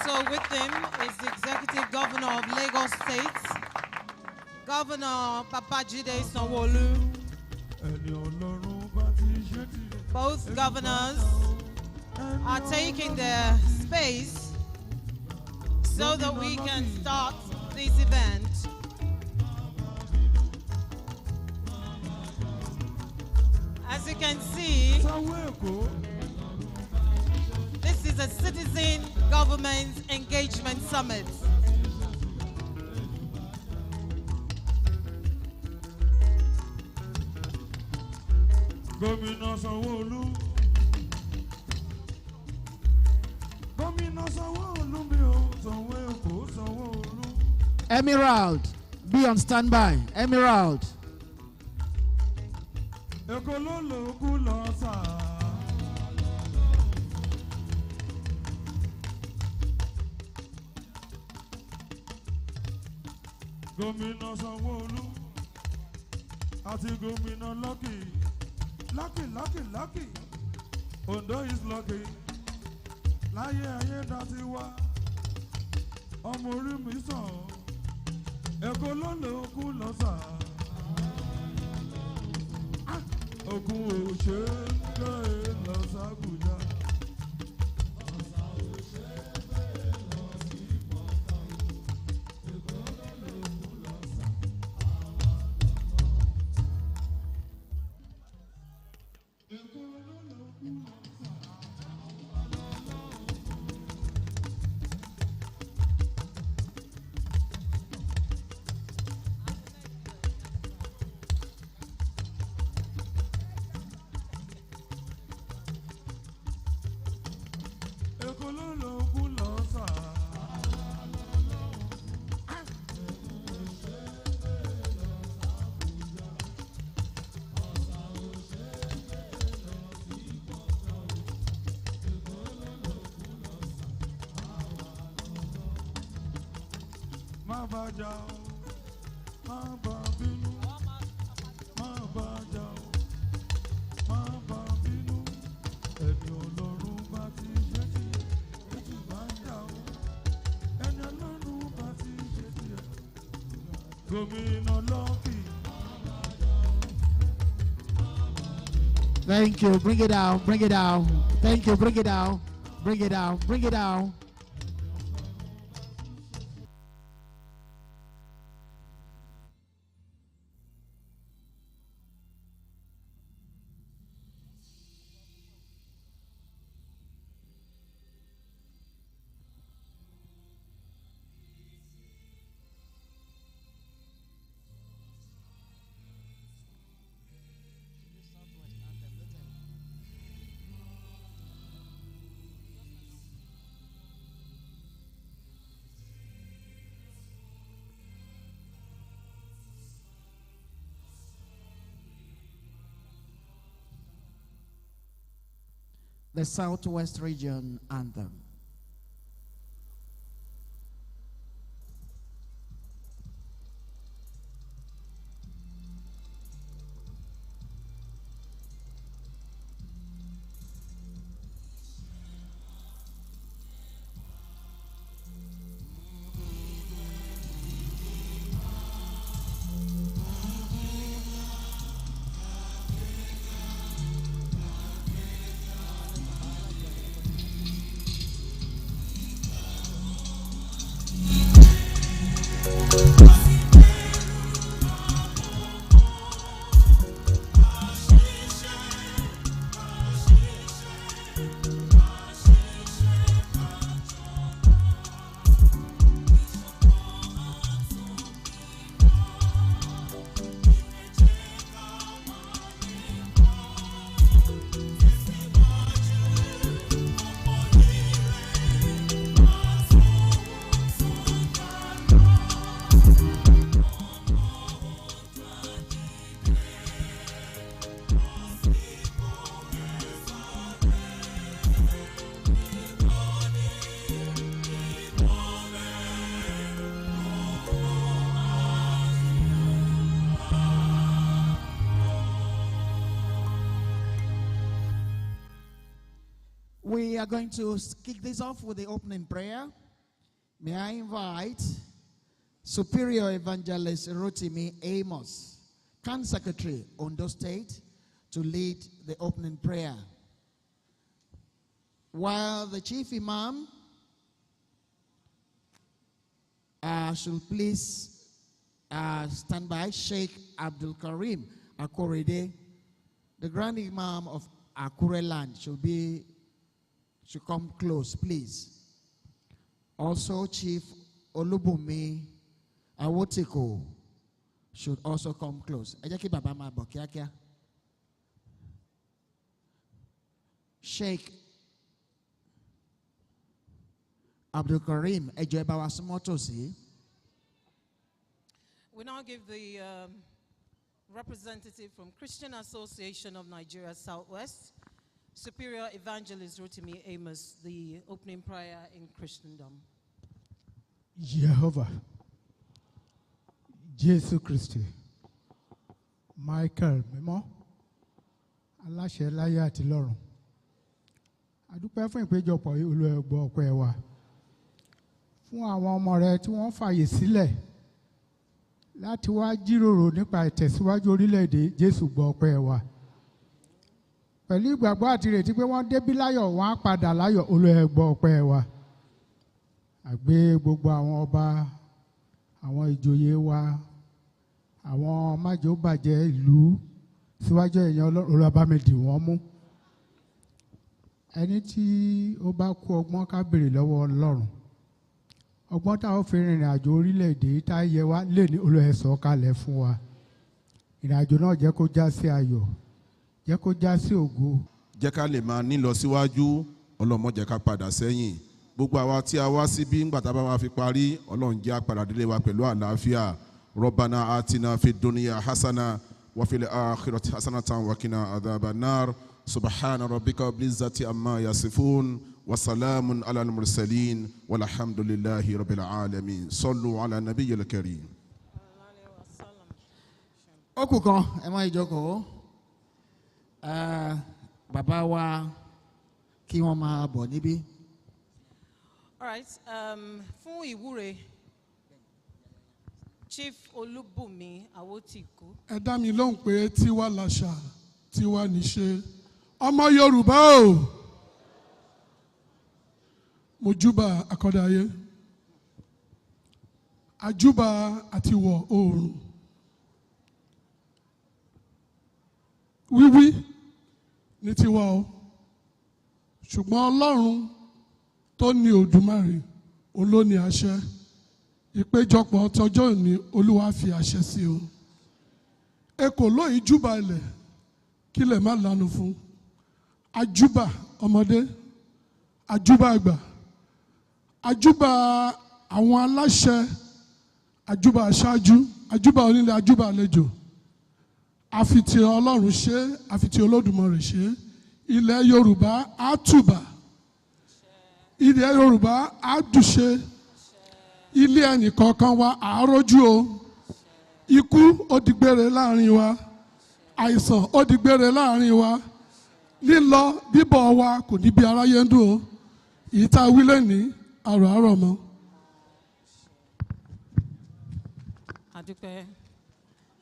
Also with him is the Executive Governor of Lagos State, Governor Babajide Sanwo-Olu. Both governors are taking their space so that we can start this event. As you can see, this is a Citizen Government Engagement Summit. Gómìnà Sanwó-Olú. Gómìnà Sanwó-Olú mi ò Sanwó-Èkó Sanwó-Olú. Emerald, be on standby. Emerald. Èkó ló lòókù lọ sà. Gómìnà Sanwó-Olú àti gómìnà Lucky. Ondo is lucky. Láyé ayé dàtí wá. Ọmọ orí mi sàn. Èkó ló lòókù lọ sà. Ogun ò ṣe é gbé lọ s'Àbújá. Má bàjá o, má bà bínú, má bàjá o, má bà bínú. Ẹni Ọlọ́run bá ti ṣe tiẹ̀, ètò bá ń jà o. Ẹni Ọlọ́run bá ti ṣe tiẹ̀. Gómìnà Lucky. Thank you. Bring it down. Bring it down. Thank you. Bring it down. Bring it down. Bring it down. The Southwest Region Anthem. We are going to kick this off with the opening prayer. May I invite Superior Evangelist Rotimi Amos, Camp Secretary, Ondo State, to lead the opening prayer. While the Chief Imam should please stand by, Sheikh Abdul Karim Akorede, the Grand Imam of Akure Land, should come close, please. Also, Chief Olubumi Awotiko should also come close. Sheikh Abdul Karim, we now give the representative from Christian Association of Nigeria Southwest, Superior Evangelist Rotimi Amos, the opening prayer in Christendom. Jehovah, Jesus Christ, Michael, Memo, Aláṣẹ láyé àti lọ́run. Adúpẹ́ fún ìpéjọpọ̀ yìí, Olúwa gbọ́ ọpẹ́ wa. Fún àwọn ọmọ rẹ tí wọ́n fààyè sílẹ̀ láti wá jíròrò nípa ìtẹ̀síwájú orílẹ̀-èdè, Jésù gbọ́ ọpẹ́ wa. Pẹ̀lú ìgbàgbọ́ àti ìrètí pé wọ́n débí láyọ̀, wọ́n á padà láyọ̀, Olúwa gbọ́ ọpẹ́ wa. Àgbé gbogbo àwọn ọba, àwọn ìjòyè wa, àwọn májòbàjẹ́ ìlú síwájú ẹ̀yìn Ọlọ́run, Olúwa bá mi dì wọ́n mú. Ẹni tí ó bá kú ọgbọ́n ká béèrè lọ́wọ́ Ọlọ́run. Ọgbọ́n táwọn fi rìnrìn àjò orílẹ̀-èdè tá yẹ wá lè ní Olúwa sọ̀ kalẹ̀ fún wa. Ìrìnàjò náà jẹ́ kó já sí ayọ̀, jẹ́ kó já sí ògo. Jẹ́ ká lè máa nílọ síwájú, Ọlọ́run má jẹ́ ká padà sẹ́yìn. Gbogbo àwa tí a wá síbí ńgbà tá bá wá fi parí, Ọlọ́run jẹ́ á padà délé wa pẹ̀lú àlàáfíà. Rabbana atina fid dunya hasana wa fil akhirati hasanatan wa qina adhaban nar. Subhana rabbika rabbil izzati amma yasifun. وسلام على المرسلين والحمد لله رب العالمين. صلوا على النبي الكريم. Okukan, ẹ má ìjókòó. Bàbá wa kí wọ́n máa bọ̀ níbí. All right, fún ìwúre, Chief Olubumi Awotiko. Ẹ dá mi lóhùn pé tiwa làṣà, tiwa níṣe. Ọmọ Yorùbá o. Mojúbà akọ́dáyé, àjúbà àti wọ̀ oòrùn. Wíwí ní tiwa o, ṣùgbọ́n Ọlọ́run tó ní Òdùmarè, òun ló ní àṣẹ. Ìpéjọpọ̀ tọjọ́ òní, Olúwa fi àṣẹ sí o. Ekò lóyìí júbà ilẹ̀, kílẹ̀ má lanu fún. Àjúbà ọmọdé, àjúbà àgbà. Àjúbà àwọn aláṣẹ, àjúbà aṣáájú, àjúbà onílé, àjúbà àlejò. Àfitì Ọlọ́run ṣe, àfitì Olódùmarè ṣe. Ilẹ̀ Yorùbá á tùbà. Ilẹ̀ Yorùbá á dùṣe. Ilé ẹnìkọ̀ọ̀kan wa á rójú o. Ikú ó di gbére láàrin wa. Àìsàn ó di gbére láàrin wa. Lílọ bíbọ̀ wa kò ní bí aráyé ń dùn o. Ìta wílẹ̀ ní àrò mọ́.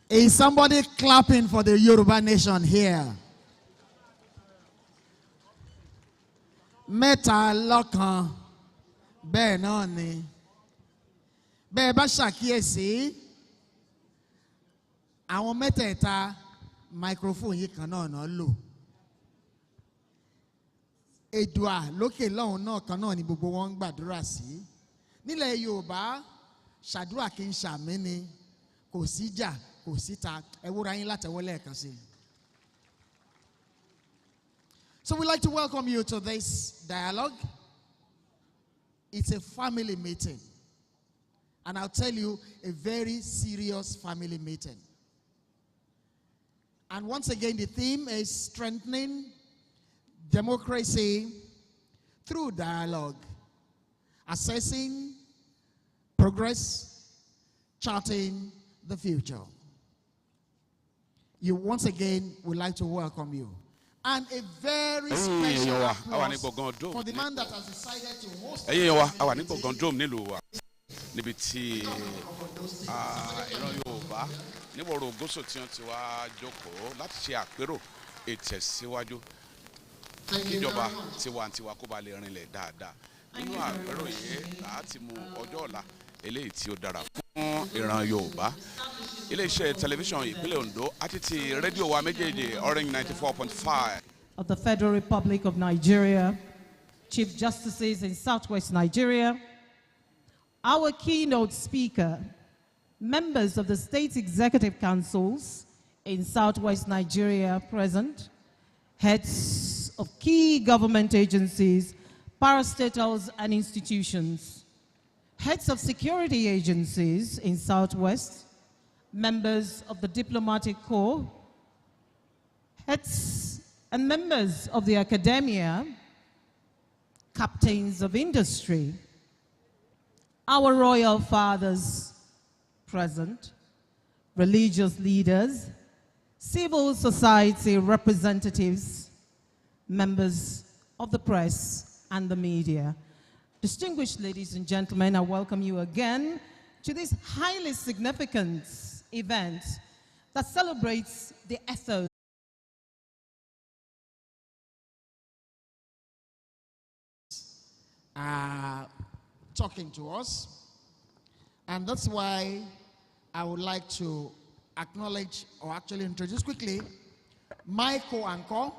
Is somebody clapping for the Yoruba nation here? Mẹ́ta lọ́kan, bẹ́ẹ̀ náà ni. Bẹ́ẹ̀ bá ṣàkíyèsí, àwọn mẹ́tẹ̀ẹ̀ta microphone yìí kan náà lò. Èdùà lókè lọ́hùn náà kan náà ni gbogbo wọn ń gbàdúrà sí. Nílẹ̀ Yorùbá, ṣàdúrà kí n ṣàmì ni, kò sí jà, kò síta, ẹ wúra yín látẹ̀wọ́ lẹ́ẹ̀kan sí. So we'd like to welcome you to this dialogue. It's a family meeting. And I'll tell you, a very serious family meeting. And once again, the theme is strengthening democracy through dialogue, assessing progress, charting the future. You once again would like to welcome you. And a very Ẹ̀yin special wa, a wà ní applause gbọ̀ngàn Dome. for the man that has decided to host. Ẹ̀yin wa, a wà ní gbọ̀ngàn Dome nílùú wa. Níbi tí ìran Yorùbá níwọ̀rọ̀ Ògósò tí wọ́n ti wá jókòó láti ṣe àpérò ìtẹ̀síwájú kíjọba tiwantiwa kó ba lè rinlẹ̀ dáadáa. Nínú àpérò yìí láti mú ọjọ́ ọ̀la eléyìí tí ó dára fún ìran Yorùbá. Ilé-iṣẹ́ tẹlifíṣàn ìpínlẹ̀ Ondo àti ti rédíò wa méjèèjì Orange 94.5. Of the Federal Republic of Nigeria, Chief Justices in Southwest Nigeria, our keynote speaker, members of the state executive councils in Southwest Nigeria present, heads of key government agencies, parastatals and institutions, heads of security agencies in Southwest, members of the diplomatic corps, heads and members of the academia, captains of industry, our royal fathers present, religious leaders, civil society representatives, members of the press and the media. Distinguished ladies and gentlemen, I welcome you again to this highly significant event that celebrates the ethos talking to us. And that's why I would like to acknowledge or actually introduce quickly my co-anchor,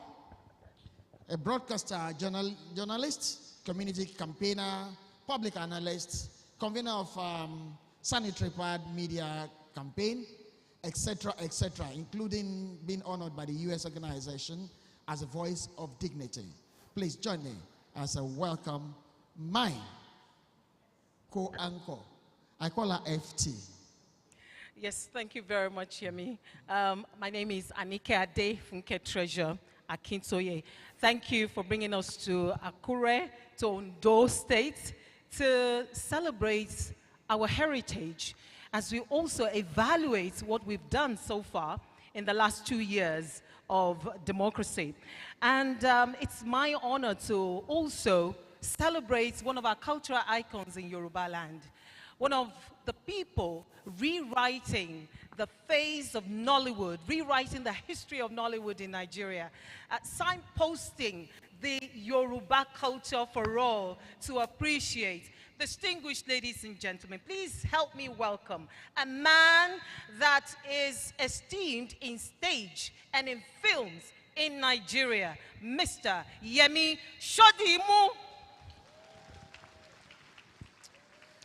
a broadcaster, journalist, community campaigner, public analyst, convener of sanitary pad media campaign, etc., including being honored by the U.S. organization as a voice of dignity. Please join me as I welcome my co-anchor. I call her FT. Yes, thank you very much, Yemi. My name is Anike Ade Funke Treasure Akintoye. Thank you for bringing us to Akure, to Ondo State, to celebrate our heritage as we also evaluate what we've done so far in the last 2 years of democracy. And it's my honor to also celebrate one of our cultural icons in Yoruba land, one of the people rewriting the face of Nollywood, rewriting the history of Nollywood in Nigeria, signposting the Yoruba culture for all to appreciate. Distinguished ladies and gentlemen, please help me welcome a man that is esteemed in stage and in films in Nigeria, Mr. Yemi Shodimu.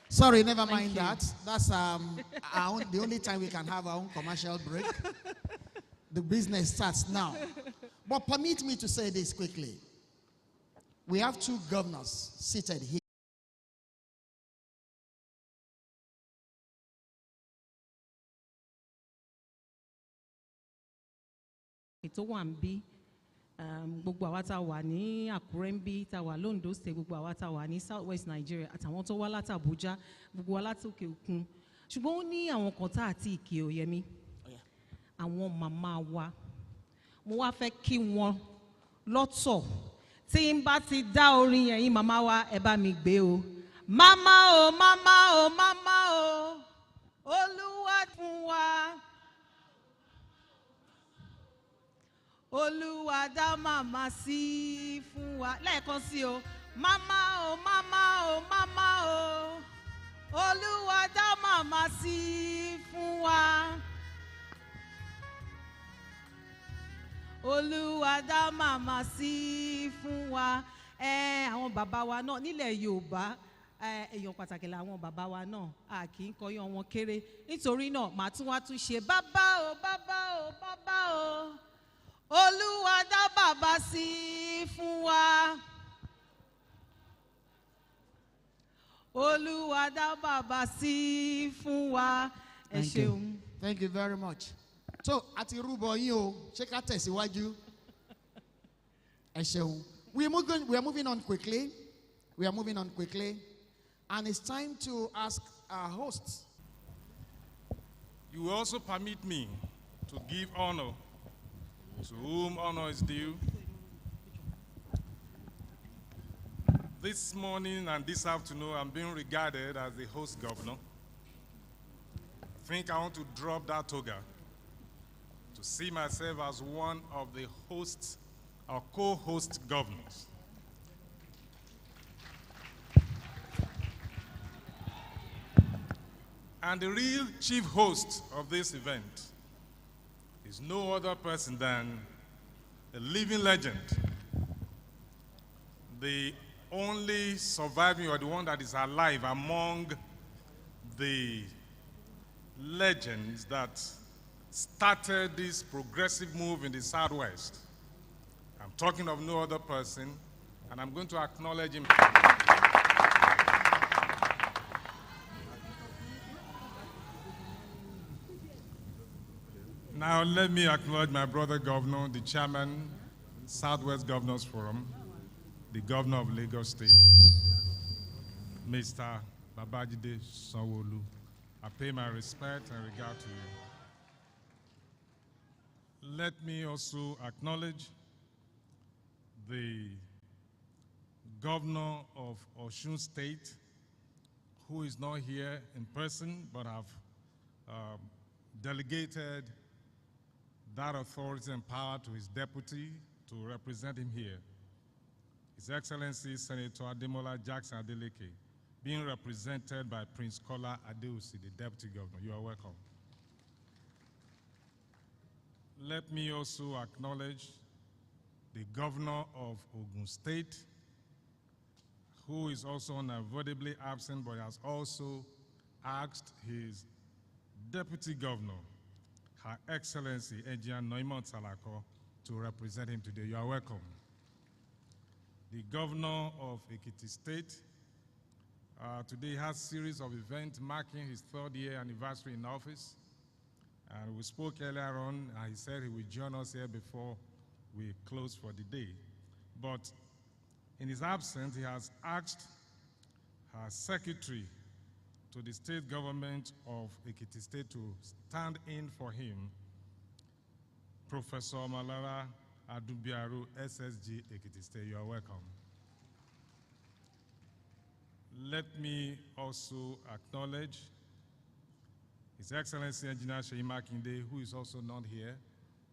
Sorry, never mind that. That's the only time we can have our own commercial break. The business starts now. But permit me to say this quickly. We have two governors seated here. ètò wà ń bí gbogbo àwa tá a wà ní Àkúrẹ́ ń bí tá a wà l'Ondo State, gbogbo àwa tá a wà ní South West Nigeria àtàwọn tó wá láti Abuja, gbogbo wa láti òkè òkun. Ṣùgbọ́n ó ní àwọn kan tá àti ìkè Òyẹmí, àwọn màmá wa. Mo wá fẹ́ kí wọn lọ́tọ̀. Tí n bá ti dá orin yẹn yín màmá wa ẹ bá mi gbé o. Màmá o, màmá o, màmá o, Olúwa fún wa. Olúwa dá màmá sí fún wa. Lẹ́ẹ̀kan sí o. Màmá o, màmá o, màmá o, Olúwa dá màmá sí fún wa. Olúwa dá màmá sí fún wa. Àwọn bàbá wa náà nílẹ̀ Yorùbá, èèyàn pàtàkì làwọn bàbá wa náà, a kì í kọyán wọn kéré. Nítorí náà màá tún wá tún ṣe bàbá o, bàbá o, bàbá o, Olúwa dá bàbá sí fún wa. Olúwa dá bàbá sí fún wa. Ẹ ṣeun. Thank you very much. So, àti rúbọ yín o, ṣé ká tẹ̀síwájú? Ẹ ṣeun. We are moving on quickly. We are moving on quickly. And it's time to ask our hosts. You will also permit me to give honor to whom honor is due This morning and this afternoon, I'm being regarded as the host governor. I think I want to drop that toga to see myself as one of the hosts or co-host governors. And the real chief host of this event is no other person than a living legend, the only surviving or the one that is alive among the legends that started this progressive move in the Southwest. I'm talking of no other person, and I'm going to acknowledge him. Now let me acknowledge my brother governor, the chairman, Southwest Governors Forum, the governor of Lagos State, Mr. Babajide Sanwo-Olu. I pay my respect and regard to you. Let me also acknowledge the governor of Osun State, who is not here in person, but have delegated that authority and power to his deputy to represent him here. His Excellency Senator Ademola Jackson Adeleke, being represented by Prince Kola Adeusi, the Deputy Governor. You are welcome. Let me also acknowledge the Governor of Ogun State, who is also unavoidably absent, but has also asked his Deputy Governor, Her Excellency Engineer Noimon Salako, to represent him today. You are welcome. The Governor of Ekiti State today has a series of events marking his 3rd year anniversary in office. And we spoke earlier on, and he said he would join us here before we close for the day. But in his absence, he has asked her secretary to the state government of Ekiti State to stand in for him, Professor Malara Adubiaru, SSG, Ekiti State. You are welcome. Let me also acknowledge His Excellency Engineer Seyi Makinde, who is also not here,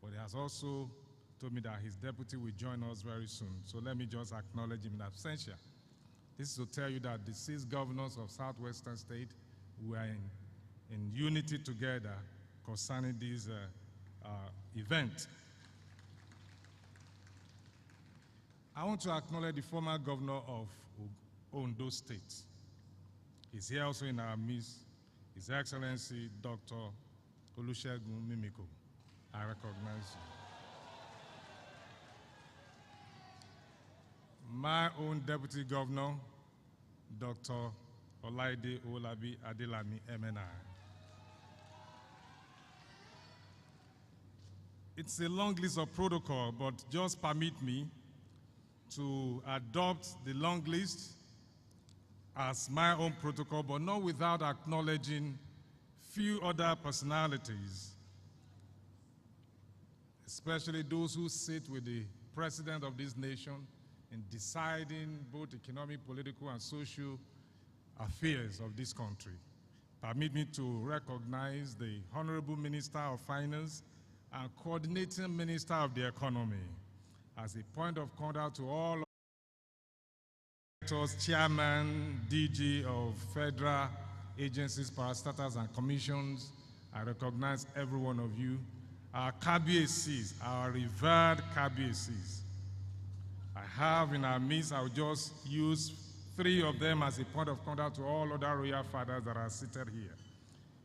but he has also told me that his deputy will join us very soon. So let me just acknowledge him in absentia. This is to tell you that the 6 governors of Southwestern State were in unity together concerning this event. I want to acknowledge the former governor of Ondo State. He's here also in our midst, His Excellency Dr. Olusegun Mimiko. I recognize you. My own Deputy Governor, Dr. Olaide Olabi Adelami, MNI. It's a long list of protocol, but just permit me to adopt the long list as my own protocol, but not without acknowledging few other personalities, especially those who sit with the president of this nation in deciding both economic, political, and social affairs of this country. Permit me to recognize the Honorable Minister of Finance and Coordinating Minister of the Economy as a point of contact to all directors, chairman, DG of federal agencies, parastatals, and commissions. I recognize every one of you. Our KBACs, our revered KBACs. I have in our midst, I'll just use 3 of them as a point of contact to all other royal fathers that are seated here.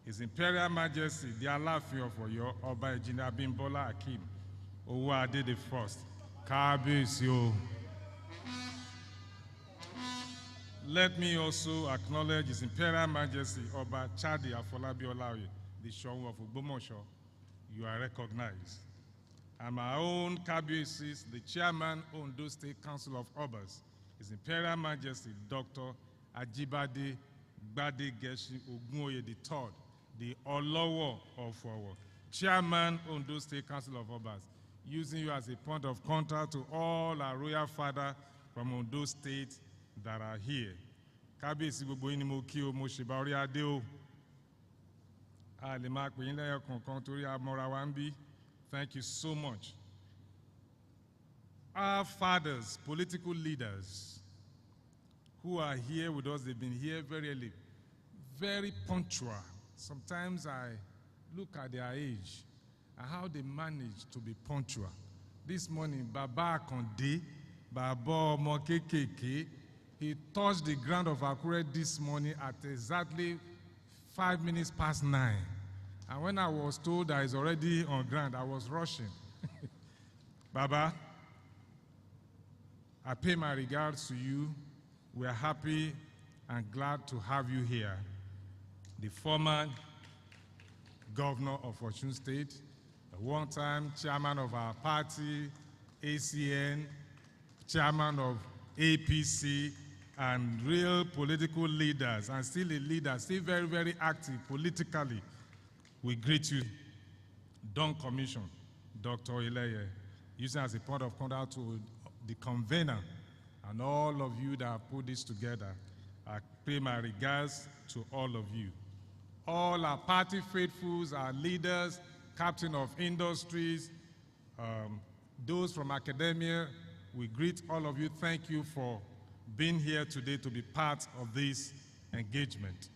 His Imperial Majesty, the Alaafin of Oyo, Oba Engineer Abimbola Akeem Owóadé the First. Kábíyèsí o. Let me also acknowledge His Imperial Majesty, Oba Chadi Afolabi Olaoye, the Ṣọ̀ún of Ògbómọ̀ṣọ́. You are recognized. And my own Kábíyèsí, the Chairman, Ondo State Council of Obas, His Imperial Majesty, Dr. Ajibade Gbadegeshi Ogunoye III, the Olowo of Owo, Chairman, Ondo State Council of Obas, using you as a point of contact to all our royal father from Ondo State that are here. Kábíyèsí gbogbo yín ni mo kí o, mo ṣèbà orí adé o. A lè máa pè yín lẹ́yọ̀ kọ̀ọ̀kan torí amọ̀ra wa ń bí. Thank you so much. Our fathers, political leaders who are here with us, they've been here very early, very punctual. Sometimes I look at their age and how they manage to be punctual. This morning, Baba Akonde, Baba Omo Kekeke, he touched the ground of Akure this morning at exactly 5 minutes past 9. And when I was told that he's already on ground, I was rushing. Baba, I pay my regards to you. We are happy and glad to have you here. The former governor of Osun State, a one-time chairman of our party, ACN, chairman of APC, and real political leaders, and still a leader, still very, very active politically. We greet you. Dawn Commission, Dr. Ileye, using as a point of contact to the convener and all of you that have put this together. I pay my regards to all of you. All our party faithfuls, our leaders, captain of industries, those from academia, we greet all of you. Thank you for being here today to be part of this engagement.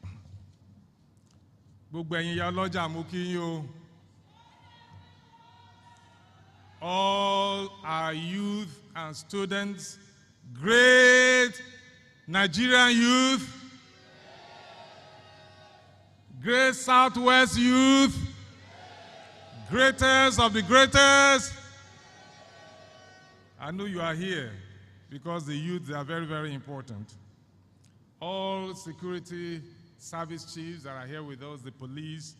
Gbogbo ẹ̀yin ìyá ọlọ́jà mo kí yín o. All our youth and students, great Nigerian youth, great Southwest youth, greatest of the greatest. I know you are here because the youth, they are very, very important. All security service chiefs that are here with us, the police,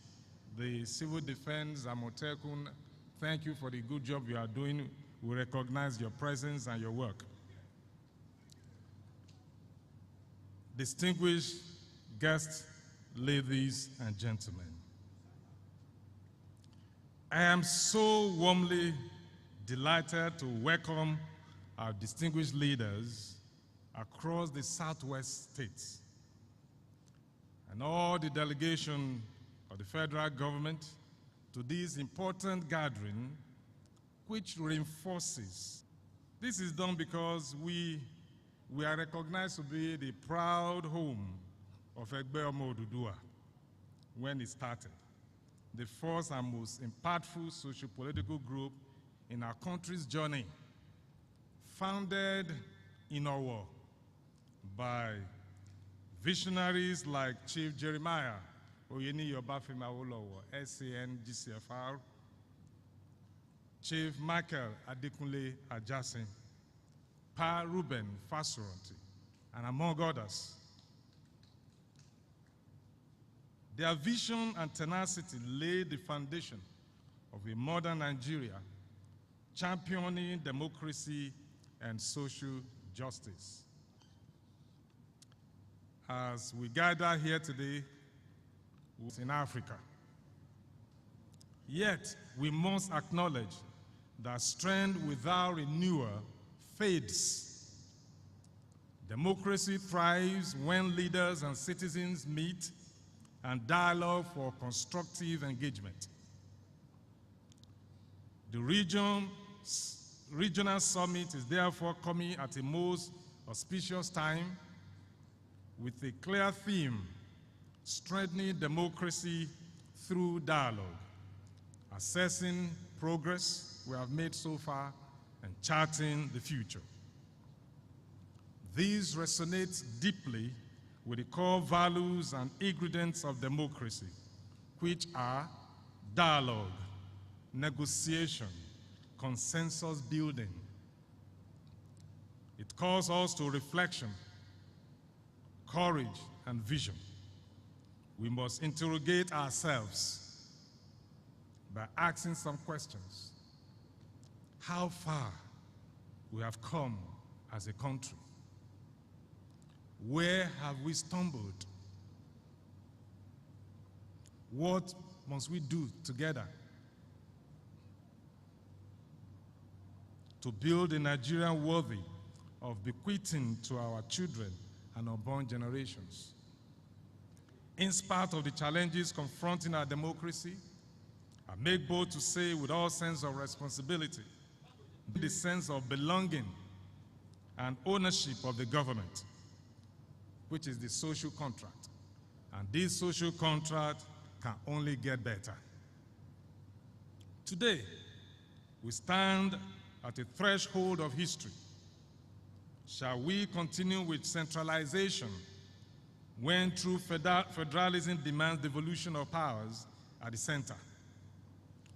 the civil defense, Amotekun, thank you for the good job you are doing. We recognize your presence and your work. Distinguished guests, ladies and gentlemen, I am so warmly delighted to welcome our distinguished leaders across the Southwest states and all the delegation of the federal government to this important gathering, which reinforces. This is done because we are recognized to be the proud home of Egbe Omo Oduduwa when it started, the first and most impactful socio-political group in our country's journey, founded in Owo by visionaries like Chief Jeremiah Oyeni Obafemi Awolowo, SAN GCFR, Chief Michael Adekunle Ajasin, Pa Ruben Fasuranti, and among others. Their vision and tenacity laid the foundation of a modern Nigeria, championing democracy and social justice. As we gather here today in Africa, yet we must acknowledge that strength without renewal fades. Democracy thrives when leaders and citizens meet and dialogue for constructive engagement. The regional summit is therefore coming at a most auspicious time with a clear theme: strengthening democracy through dialogue, assessing progress we have made so far, and charting the future. This resonates deeply with the core values and ingredients of democracy, which are dialogue, negotiation, consensus building. It calls us to reflection, courage, and vision. We must interrogate ourselves by asking some questions. How far we have come as a country? Where have we stumbled? What must we do together to build a Nigeria worthy of bequeathing to our children and unborn generations. In spite of the challenges confronting our democracy, I make bold to say with all sense of responsibility, the sense of belonging and ownership of the government, which is the social contract. And this social contract can only get better. Today, we stand at a threshold of history. Shall we continue with centralization when true federalism demands devolution of powers at the center?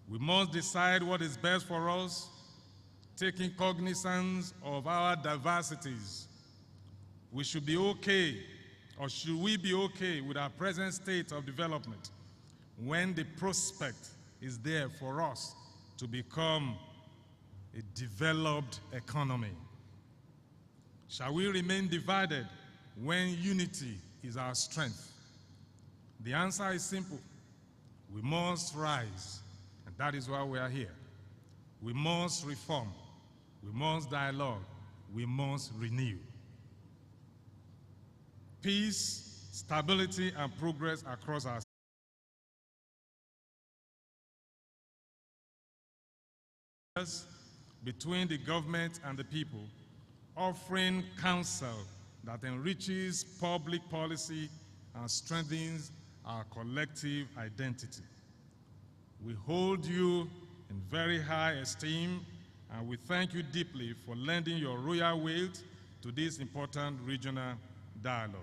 We must decide what is best for us, taking cognizance of our diversities. We should be okay, or should we be okay with our present state of development when the prospect is there for us to become a developed economy? Shall we remain divided when unity is our strength? The answer is simple. We must rise, and that is why we are here. We must reform. We must dialogue. We must renew. Peace, stability, and progress across our between the government and the people, offering counsel that enriches public policy and strengthens our collective identity. We hold you in very high esteem, and we thank you deeply for lending your royal weight to this important regional dialogue.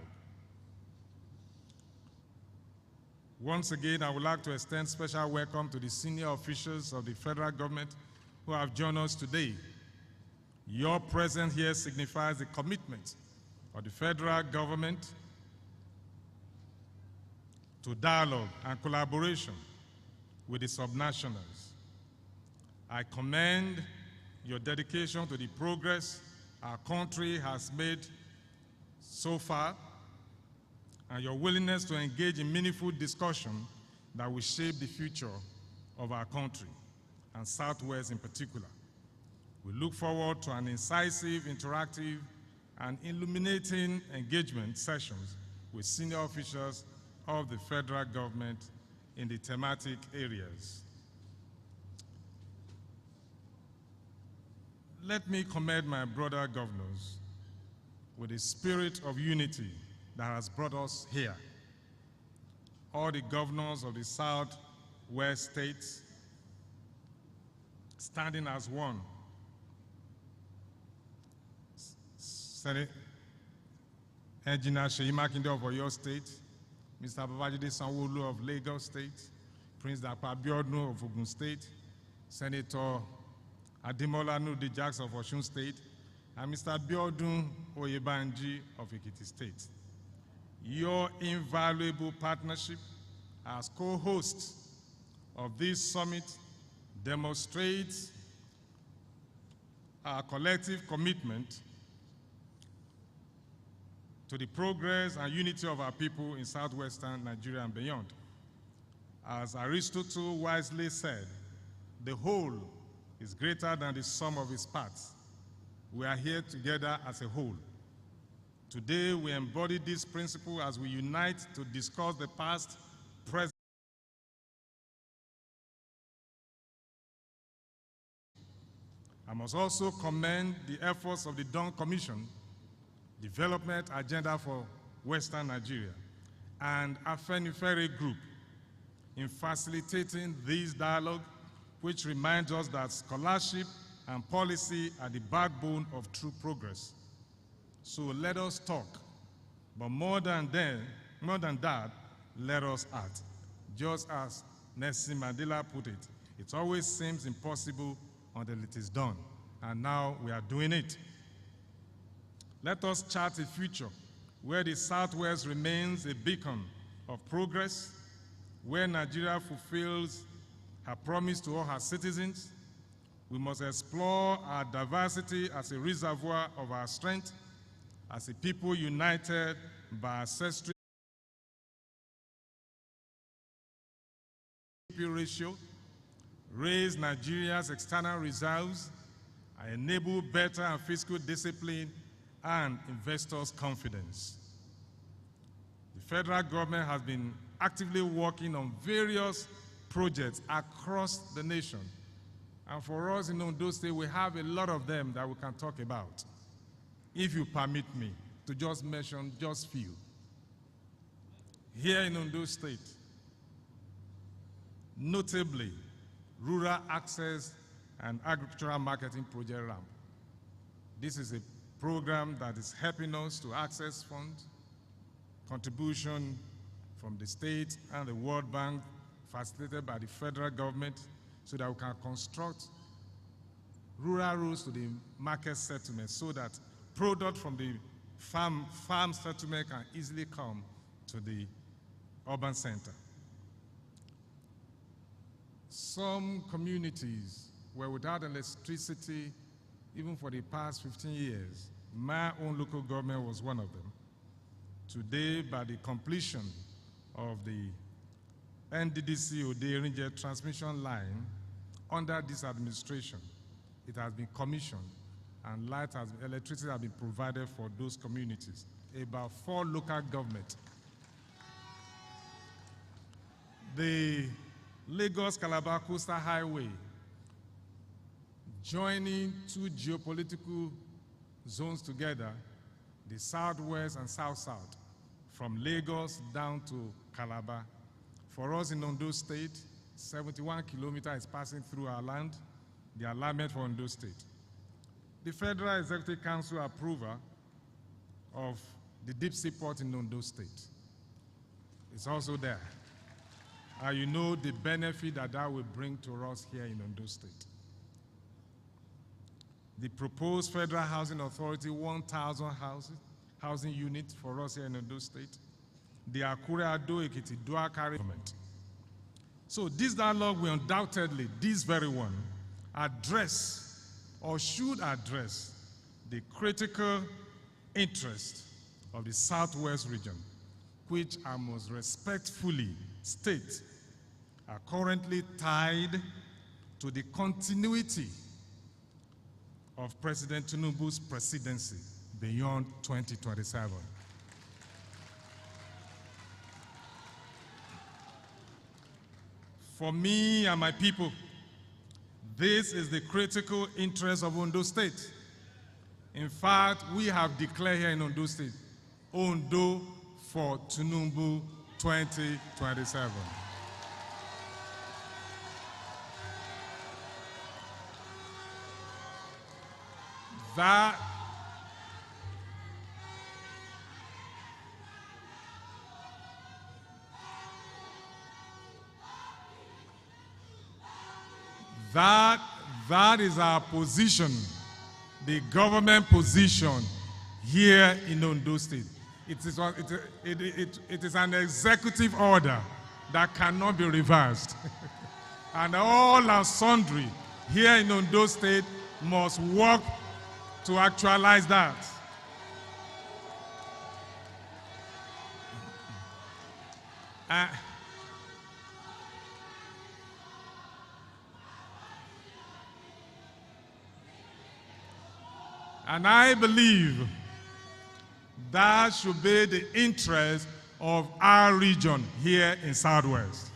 Once again, I would like to extend special welcome to the senior officials of the federal government who have joined us today. Your presence here signifies the commitment of the federal government to dialogue and collaboration with the subnationals. I commend your dedication to the progress our country has made so far, and your willingness to engage in meaningful discussion that will shape the future of our country, and Southwest in particular. We look forward to an incisive, interactive, and illuminating engagement sessions with senior officials of the federal government in the thematic areas. Let me commend my brother governors with the spirit of unity that has brought us here. All the governors of the Southwest states standing as one. Senate Engineer Seyi Makinde of Oyo State, Mr. Babajide Sanwo-Olu of Lagos State, Prince Dapo Abiodun of Ogun State, Senator Ademola Nude Jacks of Osun State, and Mr. Abiodun Oyebanji of Ekiti State. Your invaluable partnership as co-hosts of this summit demonstrates our collective commitment to the progress and unity of our people in southwestern Nigeria and beyond. As Aristotle wisely said, the whole is greater than the sum of its parts. We are here together as a whole. Today, we embody this principle as we unite to discuss the past, present, I must also commend the efforts of the Dawn Commission, Development Agenda for Western Nigeria, and Afenifere Group in facilitating this dialogue, which reminds us that scholarship and policy are the backbone of true progress. So let us talk, but more than that, let us act. Just as Nelson Mandela put it, it always seems impossible until it is done, and now we are doing it. Let us chart a future where the Southwest remains a beacon of progress, where Nigeria fulfills her promise to all her citizens. We must explore our diversity as a reservoir of our strength, as a people united by ancestral ratio, raise Nigeria's external reserves, and enable better and fiscal discipline and investors' confidence. The federal government has been actively working on various projects across the nation. And for us in Ondo State, we have a lot of them that we can talk about. If you permit me to just mention just few. Here in Ondo State, notably, Rural Access and Agricultural Marketing Project RAMP. This is a program that is helping us to access funds, contribution from the state and the World Bank, facilitated by the federal government, so that we can construct rural roads to the market settlement so that product from the farm settlement can easily come to the urban center. Some communities were without electricity even for the past 15 years. My own local government was one of them. Today, by the completion of the NDDC Ode-Erinje transmission line under this administration, it has been commissioned and electricity has been provided for those communities. About 4 local governments. The Lagos-Calabar Coastal Highway, joining 2 geopolitical zones together, the southwest and south-south, from Lagos down to Calabar. For us in Ondo State, 71 kilometers is passing through our land, the alignment for Ondo State. The Federal Executive Council approval of the deep sea port in Ondo State is also there. And you know the benefit that that will bring to us here in Ondo State. The proposed Federal Housing Authority, 1,000 housing units for us here in Ondo State. The Akure Ado Ekiti dual carriage government. So this dialogue will undoubtedly, this very one, address or should address the critical interest of the Southwest region, which I must respectfully state are currently tied to the continuity of President Tinubu's presidency beyond 2027. For me and my people, this is the critical interest of Ondo State. In fact, we have declared here in Ondo State, Ondo for Tinubu 2027. That is our position, the government position here in Ondo State. It is an executive order that cannot be reversed. And all and sundry here in Ondo State must work to actualize that. And I believe that should be the interest of our region here in Southwest.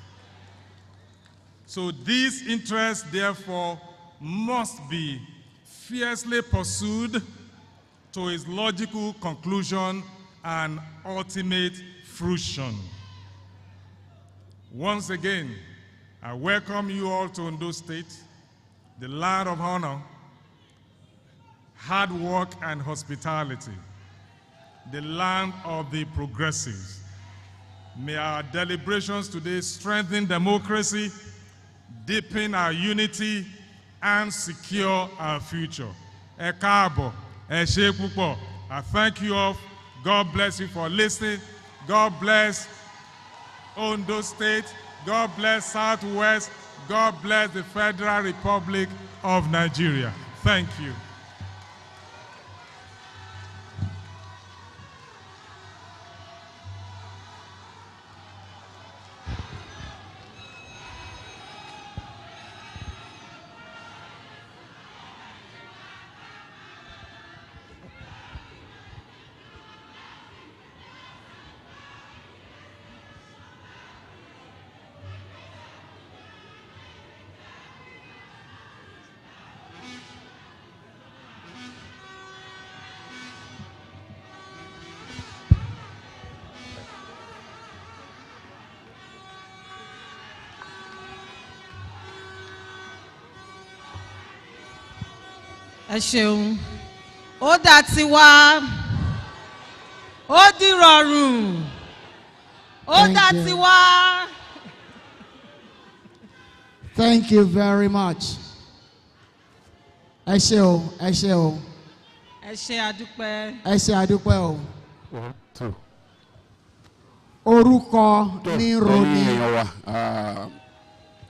So this interest, therefore, must be fiercely pursued to its logical conclusion and ultimate fruition. Once again, I welcome you all to Ondo State, the land of honor, hard work and hospitality, the land of the progressives. May our deliberations today strengthen democracy, deepen our unity, and secure our future. Ẹ káàbọ̀, ẹ ṣé púpọ̀. I thank you all. God bless you for listening. God bless Ondo State. God bless Southwest. God bless the Federal Republic of Nigeria. Thank you. ẹ ṣeun ó dà tiwa ó dìrọ̀rùn ó dà Thank you. tiwa. Thank you very much. Ẹ ṣé o, ẹ ṣé o, ẹ ṣe àdúpẹ́. ẹ ṣé àdúpẹ́ o. Orúkọ ní Roni.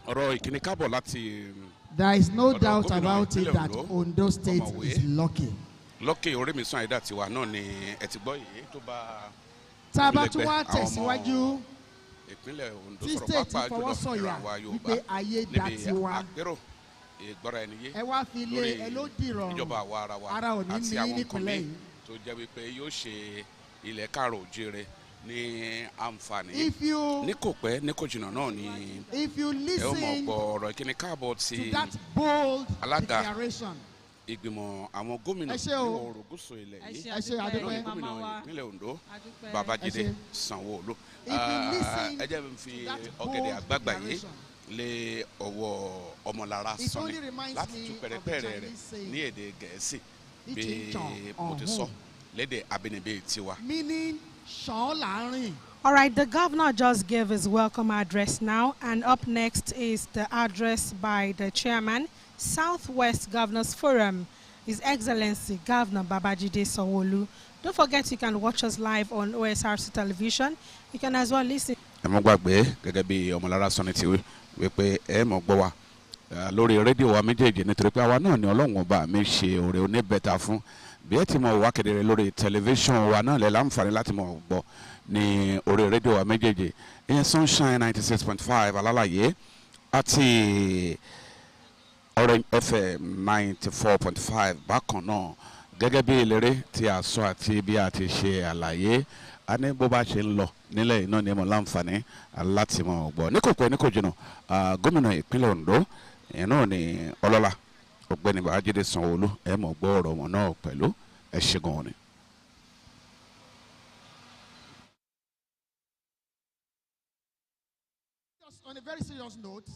ọ̀rọ̀ ìkíni káàbọ̀ láti There is no Ọ̀dọ̀ doubt gómìnà about it ìpínlẹ̀ that Ondo, Ondo State ọ̀mọ̀wé. is lucky. lọ́kè Orímìsàn àìdá tiwa náà ni ẹ ti gbọ́ yìí tó bá Tá a bá tún ìpínlẹ̀ wá ẹgbẹ́ àwọn tẹ̀síwájú ìpínlẹ̀ Ondo tí sọ̀rọ̀ state pápá jùlọ fọwọ́sọ̀yà ìran àwa Yorùbá wípé ayé dá níbi tiwa. àpérò ìgbọ́ra ẹni yé Ẹ wá fi lórí lé ẹ ló dìrọ̀rùn. ìjọba àwa ara wa Ara ò ní àti ní àwọn nǹkan nípìnlẹ̀ míì yìí. tó jẹ́ wípé yóò ṣe ilẹ̀ káàrọ̀ òjìire ní àǹfààní If you ní kò pẹ́ ní kò jìnnà náà ni if you ẹ ó mọ̀ listen gbọ́ ọ̀rọ̀ ìkíni káàbọ̀ ti to that bold Alága. declaration. ìgbìmọ̀ àwọn gómìnà Ẹ ṣé ní o. ìwọ̀ oòrùn gúúsù ilẹ̀ ẹ yìí ṣe Ẹ ṣé lórí àdúpẹ́. àdúpẹ́ gómìnà màmá wa. ìpínlẹ̀ Ondo àdúpẹ́. Babájídé Ẹ ṣé. Sanwó-Olú. If you listen ẹ jẹ́ mi fi to that ọ̀gẹ̀dẹ̀ bold àgbagbà yìí declaration. lé ọwọ́ ọmọlára It Sanni only reminds láti me tú of the pẹ̀rẹ̀pẹ̀rẹ̀ rẹ̀ Chinese saying, ní èdè Gẹ̀ẹ́sì bí "Ìtìjàn mo ti sọ ọ̀hún." lédè abínibí tiwa. Meaning ṣàn láàrin. All right, the governor just gave his welcome address now, and up next is the address by the chairman, Southwest Governors Forum, His Excellency Governor Babajide Sanwo-Olu. Don't forget you can watch us live on OSRC television. You can as well listen. ẹ mọ́ gbàgbé gẹ́gẹ́ bí ọmọlára Sanni ti wí wípé ẹ mọ̀ gbọ́ wa lórí rédíò wa méjèèjì nítorí pé àwa náà ni Ọlọ́run ọba mi ṣe òrè oníbẹ̀ta fún bí ẹ ti mọ̀ wá kedere lórí tẹlifíṣàn wa náà lẹ́ láǹfààní láti mọ̀ gbọ́ ní orí rédíò wa méjèèjì ìyẹn Sunshine 96.5 alálàyé àti Orange FM 94.5 bákan náà gẹ́gẹ́ bí ìlérí tí a sọ àti bí a ti ṣe àlàyé a ní bó bá ṣe ń lọ nílẹ̀ iná ni mo láǹfààní láti mọ̀ gbọ́ ní kò pẹ́ ní kò jìnnà gómìnà ìpínlẹ̀ Ondo ìyẹn náà ni ọlọ́lá ọ̀gbẹ́ni Babájídé Sanwó-Olú ẹ mọ̀ gbọ́ ọ̀rọ̀ wọn náà pẹ̀lú ẹ ṣé gan ni. On a very serious note,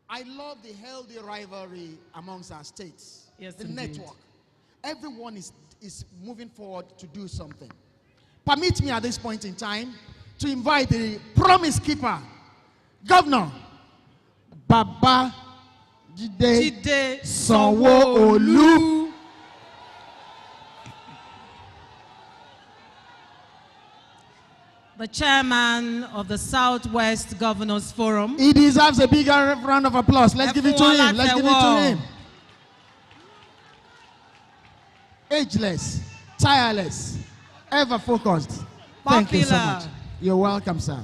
I love the healthy rivalry amongst our states. Yes, the indeed. network. Everyone is moving forward to do something. Permit me at this point in time to invite the promise keeper, Governor Babajide Jide Sanwo-Olu. the chairman of the Southwest Governors Forum. He deserves a bigger round of applause. Let's give it to him. Let's give it to him. Ageless, tireless, ever focused. Thank you so much. Popular. You're welcome, sir.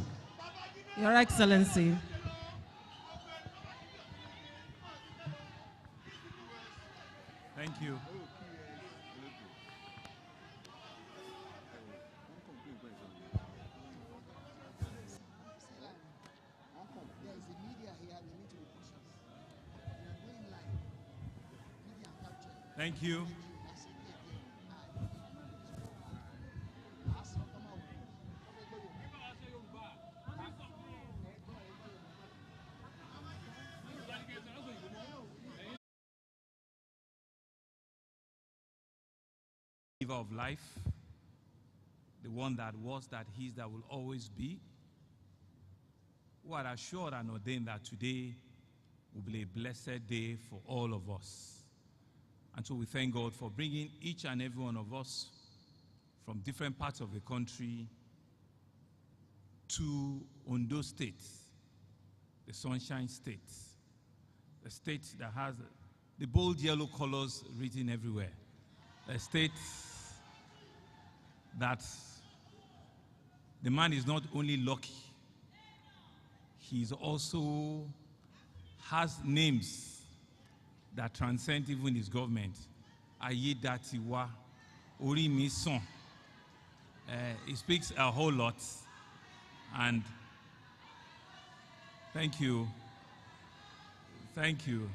Your Excellency. Thank you. Thank you. Giver of life, the one that was, that is, that will always be, who had assured and ordained that today will be a blessed day for all of us. And so we thank God for bringing each and every one of us from different parts of the country to Ondo State, the Sunshine State, the state that has the bold yellow colors written everywhere, a state that the man is not only lucky, he is also has names that transcend even his government. Ayedatiwa, Orimison. He speaks a whole lot. And thank you. Thank you.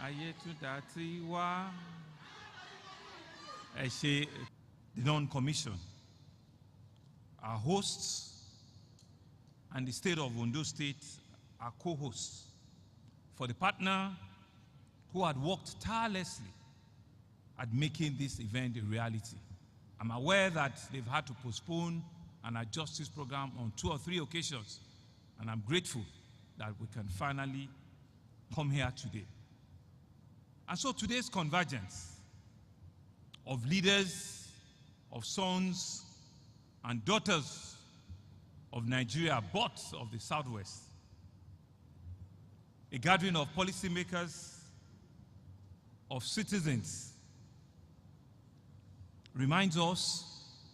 Ayetudatiwa. The non-commission, our hosts, and the state of Ondo State are co-hosts for the partner who had worked tirelessly at making this event a reality. I'm aware that they've had to postpone and adjust this program on 2 or 3 occasions, and I'm grateful that we can finally come here today. And so today's convergence of leaders, of sons and daughters of Nigeria, both of the Southwest, a gathering of policymakers, of citizens, reminds us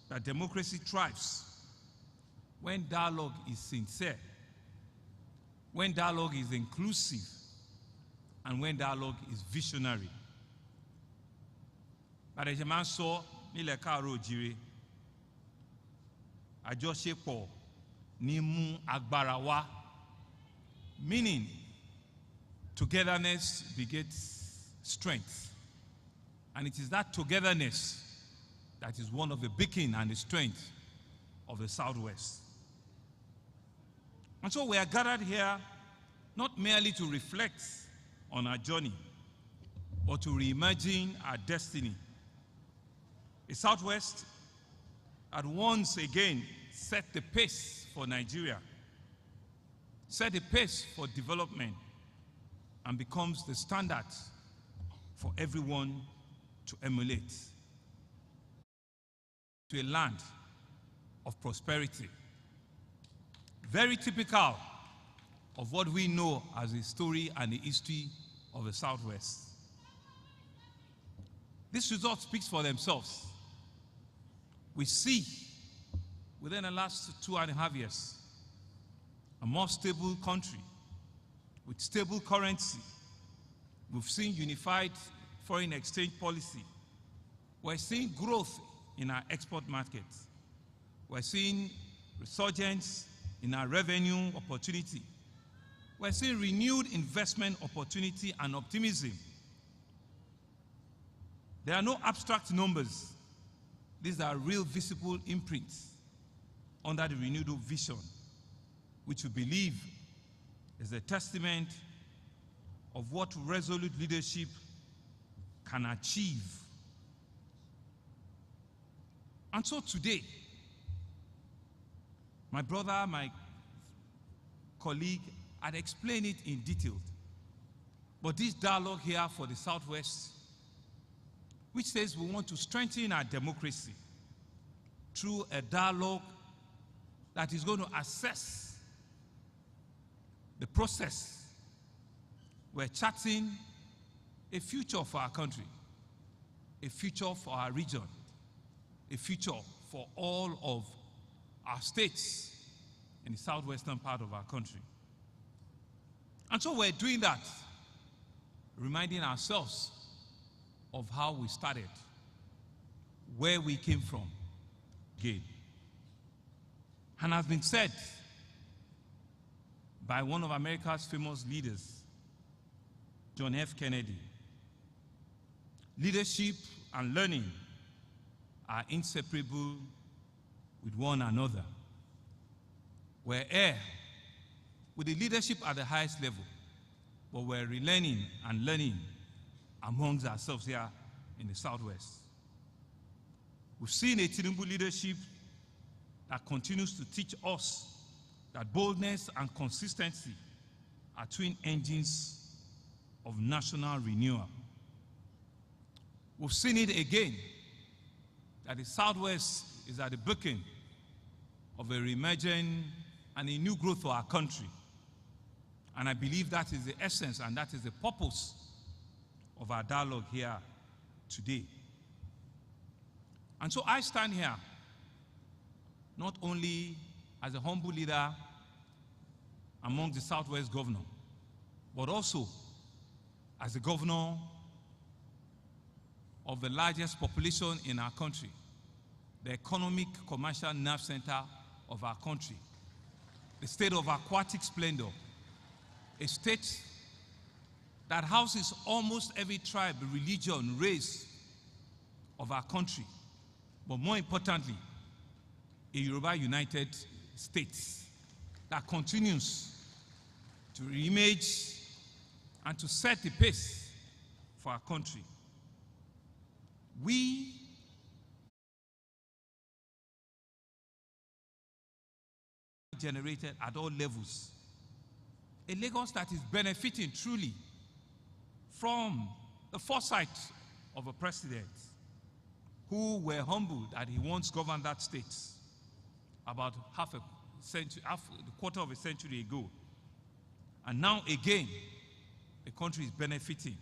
that democracy thrives when dialogue is sincere, when dialogue is inclusive, and when dialogue is visionary. Bàdé máa ń sọ nílẹ̀ káàárọ̀ oòjíire, àjọṣepọ̀ ní mú agbára wá, meaning togetherness begets strength. And it is that togetherness that is one of the beacon and the strength of the Southwest. And so we are gathered here not merely to reflect on our journey, but to reimagine our destiny. The Southwest had once again set the pace for Nigeria, set the pace for development, and becomes the standard for everyone to emulate. To a land of prosperity, very typical of what we know as the story and the history of the Southwest. This result speaks for themselves. We see within the last 2.5 years a more stable country with stable currency. We've seen unified foreign exchange policy. We're seeing growth in our export markets. We're seeing resurgence in our revenue opportunity. We're seeing renewed investment opportunity and optimism. There are no abstract numbers. These are real visible imprints under the renewed vision, which we believe is a testament of what resolute leadership can achieve. And so today, my brother, my colleague had explained it in detail. But this dialogue here for the Southwest, which says we want to strengthen our democracy through a dialogue that is going to assess the process. We're charting a future for our country, a future for our region, a future for all of our states in the southwestern part of our country. And so we're doing that, reminding ourselves of how we started, where we came from, again. And has been said by one of America's famous leaders, John F. Kennedy, leadership and learning are inseparable with one another. We're here with the leadership at the highest level, but we're relearning and learning amongst ourselves here in the Southwest. We've seen a Tinubu leadership that continues to teach us that boldness and consistency are twin engines of national renewal. We've seen it again, that the Southwest is at the beacon of a reimagining and a new growth for our country. And I believe that is the essence and that is the purpose of our dialogue here today. And so I stand here not only as a humble leader among the Southwest governor, but also as the governor of the largest population in our country, the economic commercial nerve center of our country, the state of aquatic splendor, a state that houses almost every tribe, religion, race of our country, but more importantly, a Yoruba United States that continues to reimage and to set the pace for our country. We generated at all levels. A Lagos that is benefiting truly from the foresight of a president who were humbled that he once governed that state about half a quarter of a century ago. And now again, the country is benefiting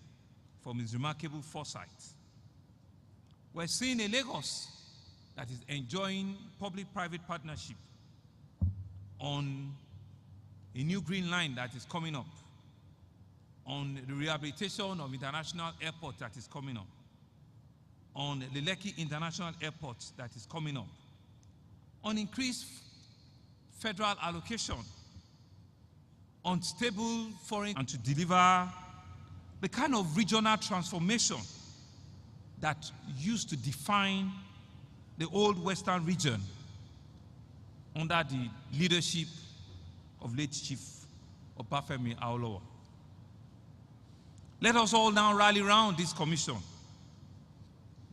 from his remarkable foresight. We're seeing a Lagos that is enjoying public-private partnership on a new green line that is coming up, on the rehabilitation of international airport that is coming up, on the Lekki International Airport that is coming up, on increased federal allocation, on stable foreign, and to deliver the kind of regional transformation that used to define the old Western region under the leadership of late Chief Obafemi Awolowo. Let us all now rally around this commission,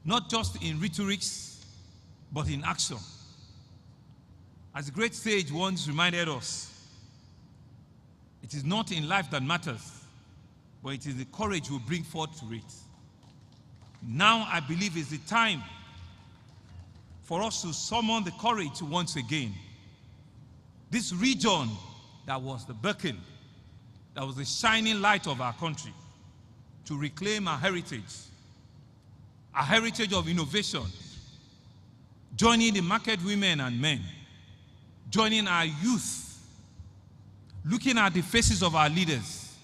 not just in rhetorics, but in action. As the great sage once reminded us, it is not in life that matters, but it is the courage we bring forth to it. Now I believe is the time for us to summon the courage once again. This region that was the beacon, that was the shining light of our country, to reclaim our heritage of innovation, joining the market women and men, joining our youth, looking at the faces of our leaders.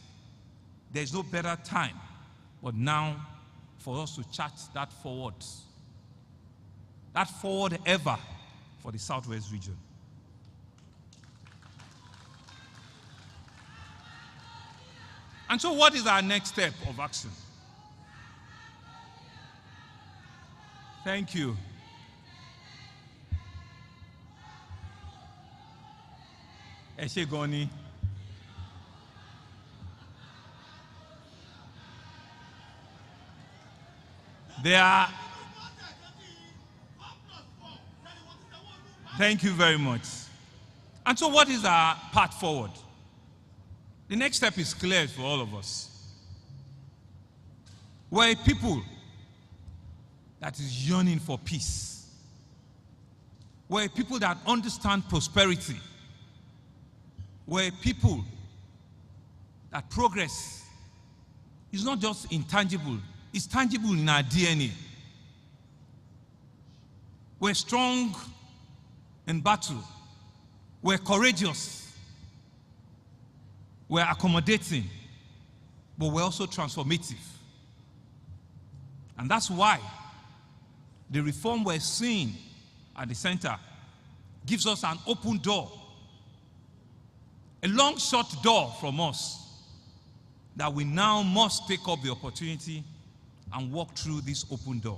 There's no better time but now for us to chart that forward ever for the Southwest region. And so what is our next step of action? Thank you. Eshegoni. Thank you very much. And so what is our path forward? The next step is clear for all of us. We're a people that is yearning for peace. We're a people that understand prosperity. We're a people that progress is not just intangible, it's tangible in our DNA. We're strong in battle. We're courageous. We're accommodating, but we're also transformative. And that's why the reform we're seeing at the center gives us an open door, a long shut door from us, that we now must take up the opportunity and walk through this open door.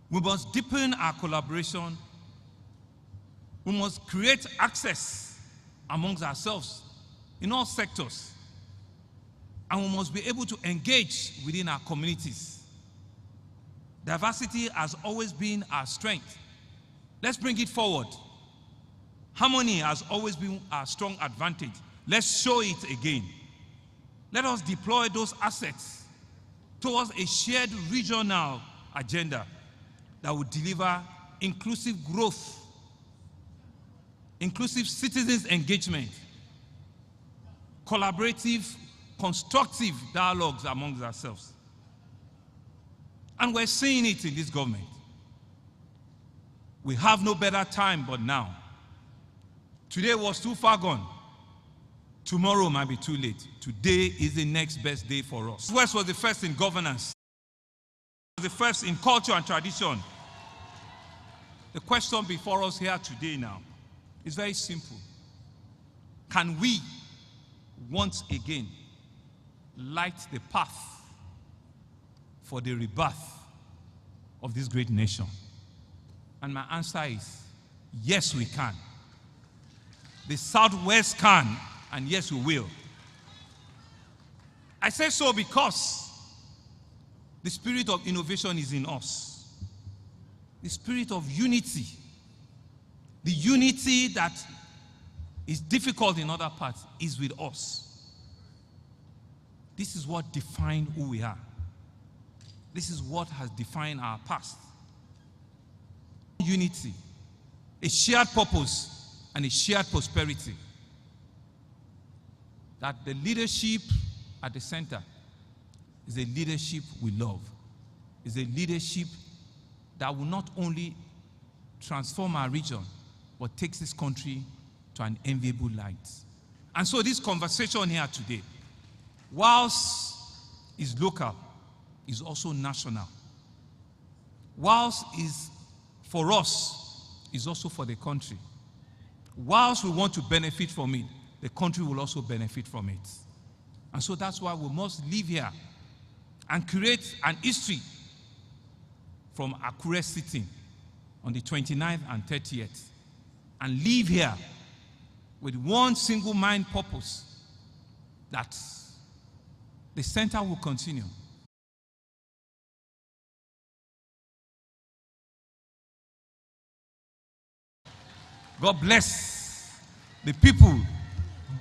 We must deepen our collaboration. We must create access amongst ourselves in all sectors. And we must be able to engage within our communities. Diversity has always been our strength. Let's bring it forward. Harmony has always been our strong advantage. Let's show it again. Let us deploy those assets towards a shared regional agenda that will deliver inclusive growth, inclusive citizens' engagement, collaborative, constructive dialogues amongst ourselves. And we're seeing it in this government. We have no better time but now. Today was too far gone. Tomorrow might be too late. Today is the next best day for us. West was the first in governance, the first in culture and tradition. The question before us here today now is very simple. Can we once again light the path for the rebirth of this great nation? And my answer is yes, we can. The Southwest can, and yes, we will. I say so because The spirit of innovation is in us. The spirit of unity. The unity that is difficult in other parts is with us. This is what defines who we are. This is what has defined our past. Unity, a shared purpose, and a shared prosperity. That the leadership at the center is a leadership we love. Is a leadership that will not only transform our region, but takes this country to an enviable light. And so this conversation here today, whilst is local, is also national. Whilst is for us, is also for the country. Whilst we want to benefit from it, the country will also benefit from it. And so that's why we must live here and create an history from Akure sitting on the 29th and 30th and live here with one single mind purpose, that the center will continue. God bless the people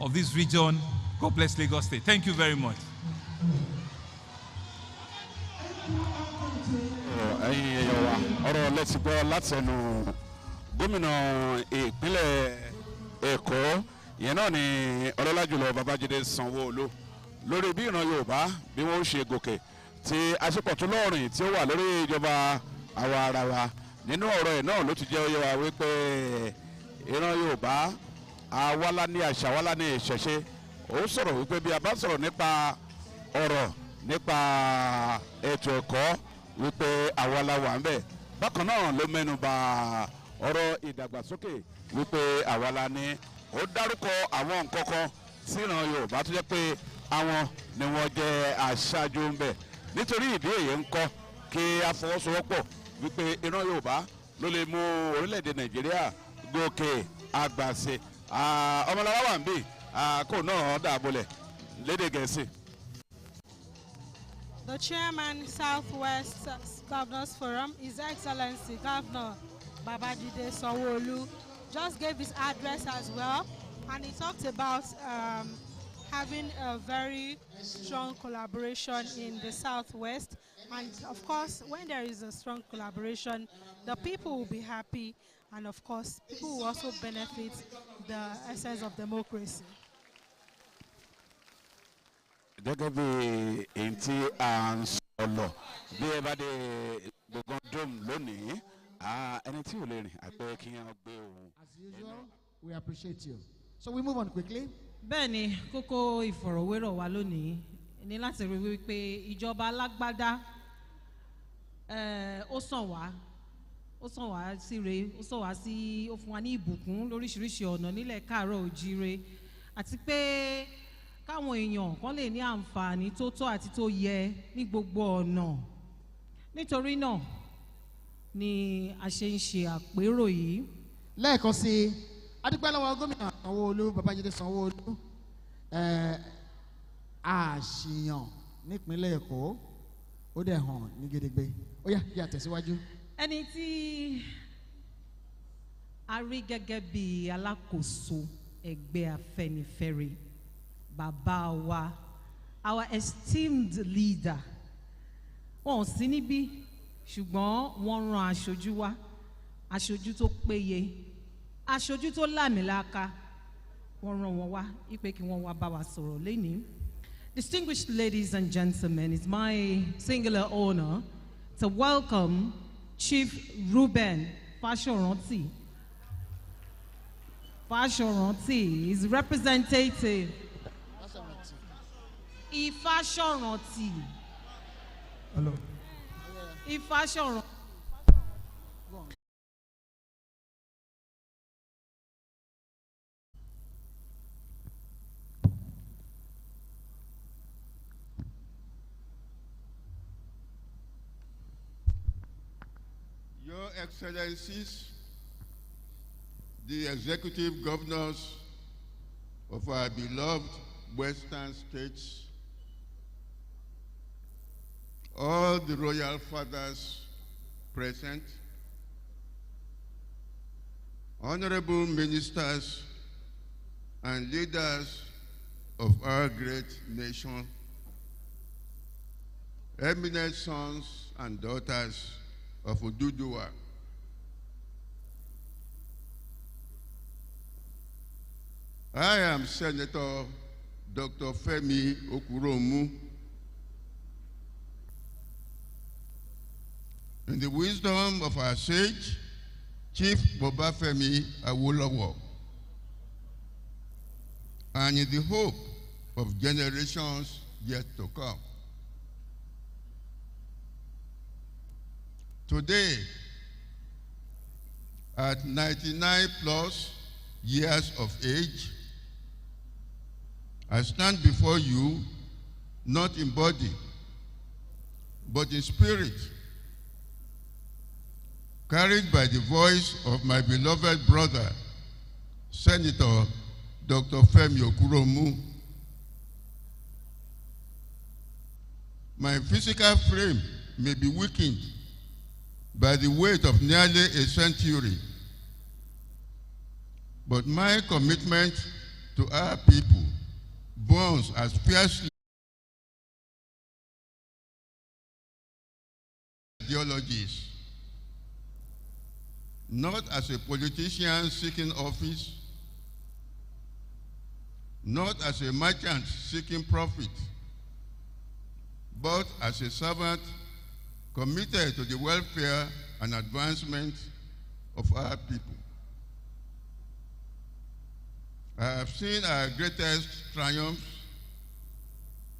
of this region. God bless Lagos State. Thank you very much. ẹ̀yin èèyàn wa ọ̀rọ̀ lẹ́tì gbọ́ láti ẹnu gómìnà ìpínlẹ̀ Èkó ìyẹn náà ni ọlọ́lá jùlọ Babájídé Sanwó-Olú lórí bí ìran Yorùbá bí wọ́n ṣe gòkè tí aṣípọ̀tún lọ́rìn tí ó wà lórí ìjọba àwa ara wa nínú ọ̀rọ̀ ẹ̀ náà ló ti jẹ́ ó yé wa wípé ìran Yorùbá àwálá ní àṣà àwálá ní ìṣẹ̀ṣe ó sọ̀rọ̀ wípé bí a bá sọ̀rọ̀ nípa ọ̀rọ̀ nípa ètò ẹ̀kọ́ wípé àwálá wà ń bẹ̀ bákan náà ló mẹ́nu bà ọ̀rọ̀ ìdàgbàsókè wípé àwálá ní ó dárúkọ àwọn nǹkan kan tí ìran Yorùbá tó jẹ́ pé àwọn ni wọ́n jẹ́ aṣáájú ń bẹ̀ nítorí ìdí èyí ń kọ́ kí a fọwọ́sowọ́pọ̀ wípé ìran Yorùbá ló lè mú orílẹ̀-èdè Nàìjíríà gòkè àgbàṣe ọmọlára wà ń bì kó náà dàbọ̀lẹ̀ lédè Gẹ̀ẹ́sì. The chairman, Southwest Governors Forum, His Excellency Governor Babajide Sanwo-Olu, just gave his address as well, and he talked about having a very strong collaboration in the Southwest. And of course, when there is a strong collaboration, the people will be happy, and of course, people will also benefit the essence of democracy. Gẹ́gẹ́ bí èyí tí à ń sọ̀lọ̀ bí ẹ bá dé gbọ̀ngàn dome lónìí ẹni tí ò lè rìn àpẹ kí wọ́n gbé òun. As usual, we appreciate you. So we move on quickly. Bẹ́ẹ̀ni, kókó ìfọ̀rọ̀wérọ̀ wa lónìí ní láti rí wípé ìjọba alágbádá ó sàn wá síre, ó sàn wá sí, ó fún wa ní ìbùkún lóríṣiríṣi ọ̀nà nílẹ̀ káàárọ̀ òjíire, àti pé káwọn èèyàn kan lè ní àǹfààní tó tọ́ àti tó yẹ ní gbogbo ọ̀nà. Nítorí náà ni a ṣe ń ṣe àpérò yìí. Lẹ́ẹ̀kan sí adúpẹ́ lọ́wọ́ gómìnà Sanwó-Olú Babájídé Sanwó-Olú àṣìyàn nípínlẹ̀ Èkó ó dẹ̀ hàn ní gedegbe. Ó yá kí a tẹ̀síwájú. Ẹni tí a rí gẹ́gẹ́ bí alákòóso ẹgbẹ́ Afẹ́nifẹ́re, bàbá wa, our esteemed leader, wọn ò sí níbí ṣùgbọ́n wọ́n rán aṣojú wá, aṣojú tó péye, aṣojú tó lámìláka, wọ́n rán wọn wá ipe kí wọ́n wá bá wa sọ̀rọ̀ lénìí. Distinguished ladies and gentlemen, it's my singular honor to welcome Chief Ruben Fashoranti. Fashoranti is representative. Ifashoranti. Hello. Ifashoranti. Your Excellencies, the executive governors of our beloved Western states, all the royal fathers present, honorable ministers and leaders of our great nation, eminent sons and daughters of Oduduwa, I am Senator Dr. Femi Okuromu. In the wisdom of our sage, Chief Bobafemi Awolowo, and in the hope of generations yet to come. Today, at 99 plus years of age, I stand before you, not in body, but in spirit, carried by the voice of my beloved brother, Senator Dr. Femi Okuromu. My physical frame may be weakened by the weight of nearly a century, but my commitment to our people burns as fiercely ideologies, not as a politician seeking office, not as a merchant seeking profit, but as a servant committed to the welfare and advancement of our people. I have seen our greatest triumphs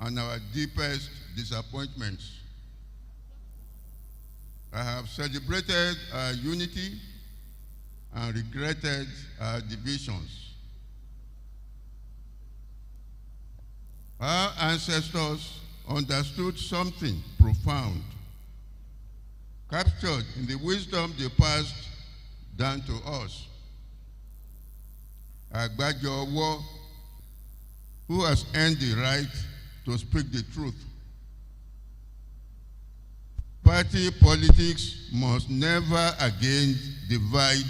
and our deepest disappointments. I have celebrated our unity and regretted our divisions. Our ancestors understood something profound, captured in the wisdom they passed down to us. Agbajo, who has earned the right to speak the truth. Party politics must never again divide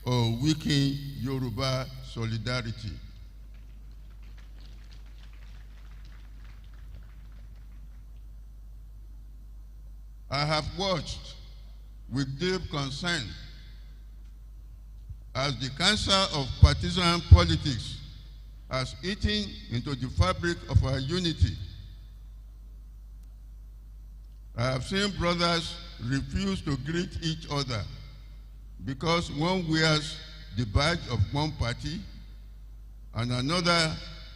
or weaken Yoruba solidarity. I have watched with deep concern as the cancer of partisan politics has eaten into the fabric of our unity. I have seen brothers refuse to greet each other because one wears the badge of one party and another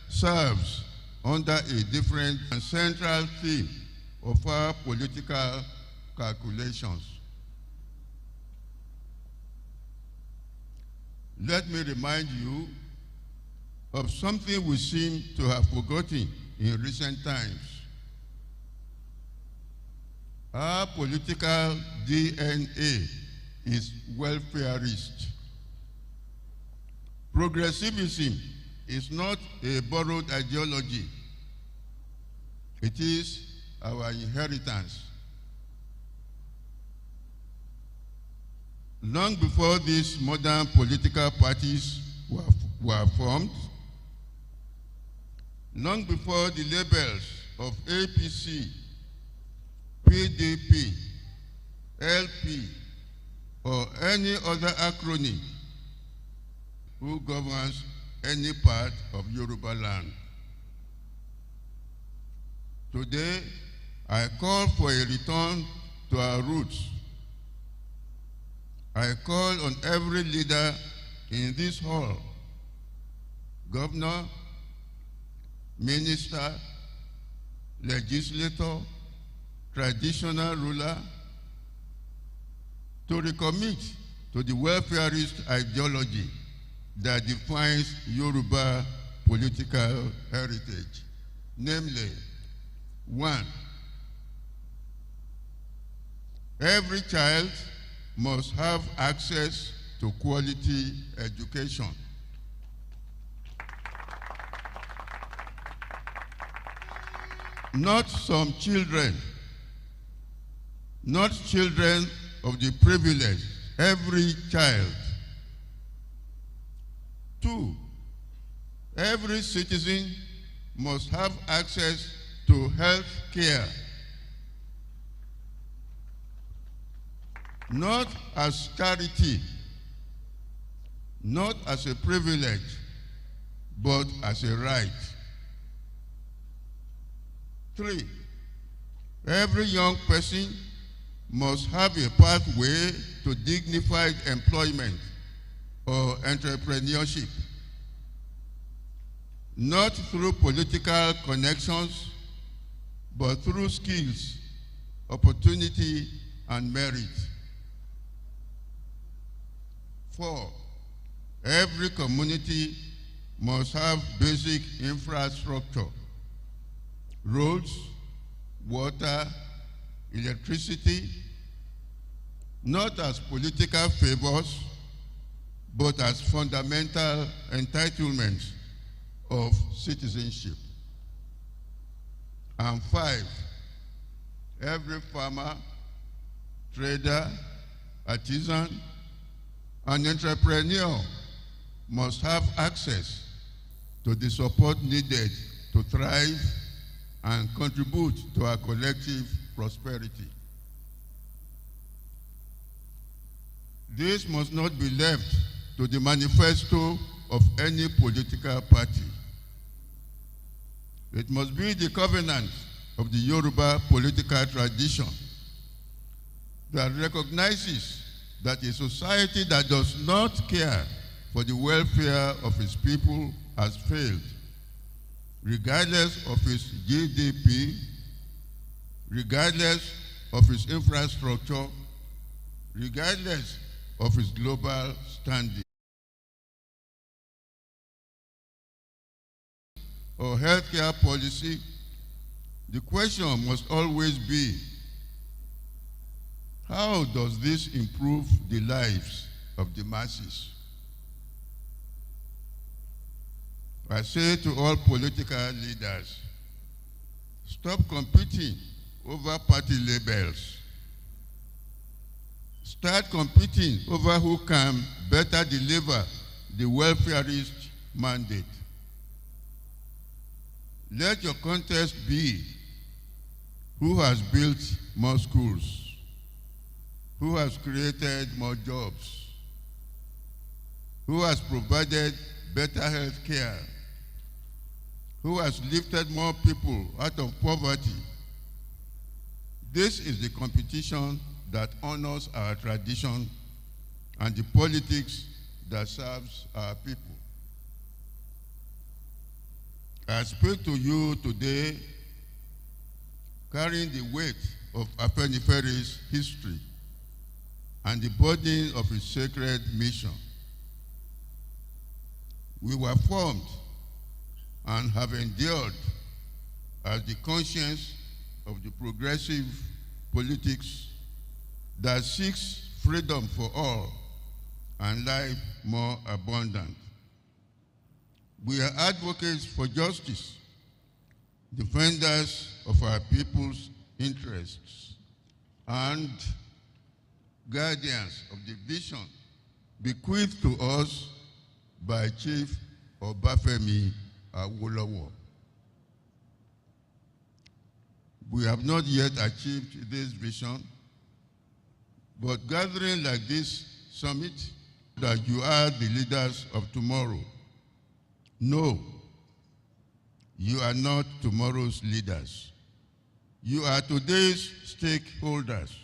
serves under a different and central theme of our political calculations. Let me remind you of something we seem to have forgotten in recent times. Our political DNA is welfareist. Progressivism is not a borrowed ideology. It is our inheritance. Long before these modern political parties were formed, long before the labels of APC, PDP, LP, or any other acronym who governs any part of Yoruba land. Today, I call for a return to our roots. I call on every leader in this hall, governor, minister, legislator, traditional ruler, to recommit to the welfareist ideology that defines Yoruba political heritage. Namely, 1, every child must have access to quality education. Not some children, not children of the privileged, every child. 2, every citizen must have access to health care, not as charity, not as a privilege, but as a right. 3, every young person must have a pathway to dignified employment or entrepreneurship, not through political connections, but through skills, opportunity, and merit. 4, every community must have basic infrastructure, roads, water, electricity, not as political favors, but as fundamental entitlements of citizenship. And 5, every farmer, trader, artisan, and entrepreneur must have access to the support needed to thrive and contribute to our collective prosperity. This must not be left to the manifesto of any political party. It must be the covenant of the Yoruba political tradition that recognizes that a society that does not care for the welfare of its people has failed, regardless of its GDP, regardless of its infrastructure, regardless of its global standing, or healthcare policy. The question must always be, how does this improve the lives of the masses? I say to all political leaders, stop competing over party labels. Start competing over who can better deliver the welfarist mandate. Let your contest be who has built more schools, who has created more jobs, who has provided better health care, who has lifted more people out of poverty. This is the competition that honors our tradition and the politics that serves our people. I speak to you today carrying the weight of Afenifere's history and the burden of its sacred mission. We were formed and have endured as the conscience of the progressive politics that seeks freedom for all and life more abundant. We are advocates for justice, defenders of our people's interests, and guardians of the vision bequeathed to us by Chief Obafemi Awolowo. We have not yet achieved this vision, but gathering like this summit, that you are the leaders of tomorrow. No, you are not tomorrow's leaders. You are today's stakeholders.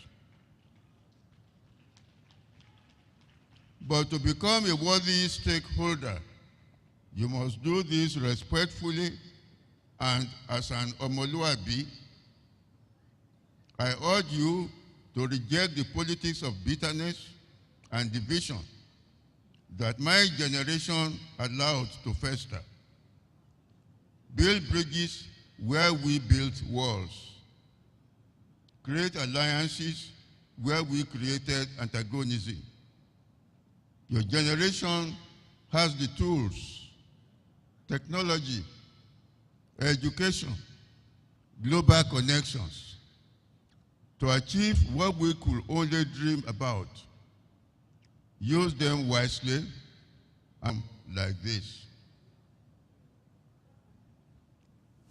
But to become a worthy stakeholder, you must do this respectfully and as an Omoluabi. I urge you to reject the politics of bitterness and division that my generation allowed to fester. Build bridges where we built walls. Create alliances where we created antagonism. Your generation has the tools, technology, education, global connections to achieve what we could only dream about. Use them wisely and like this.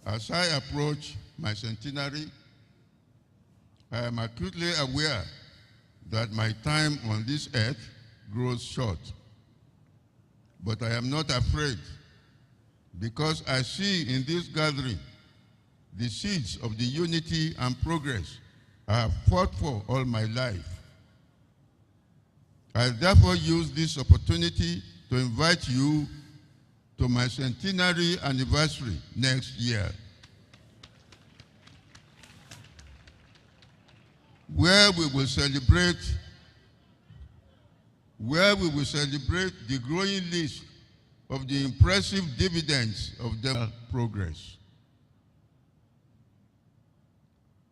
As I approach my centenary, I am acutely aware that my time on this earth grows short. But I am not afraid, because I see in this gathering the seeds of the unity and progress I have fought for all my life. I therefore use this opportunity to invite you to my centenary anniversary next year, where we will celebrate the growing list of the impressive dividends of their progress.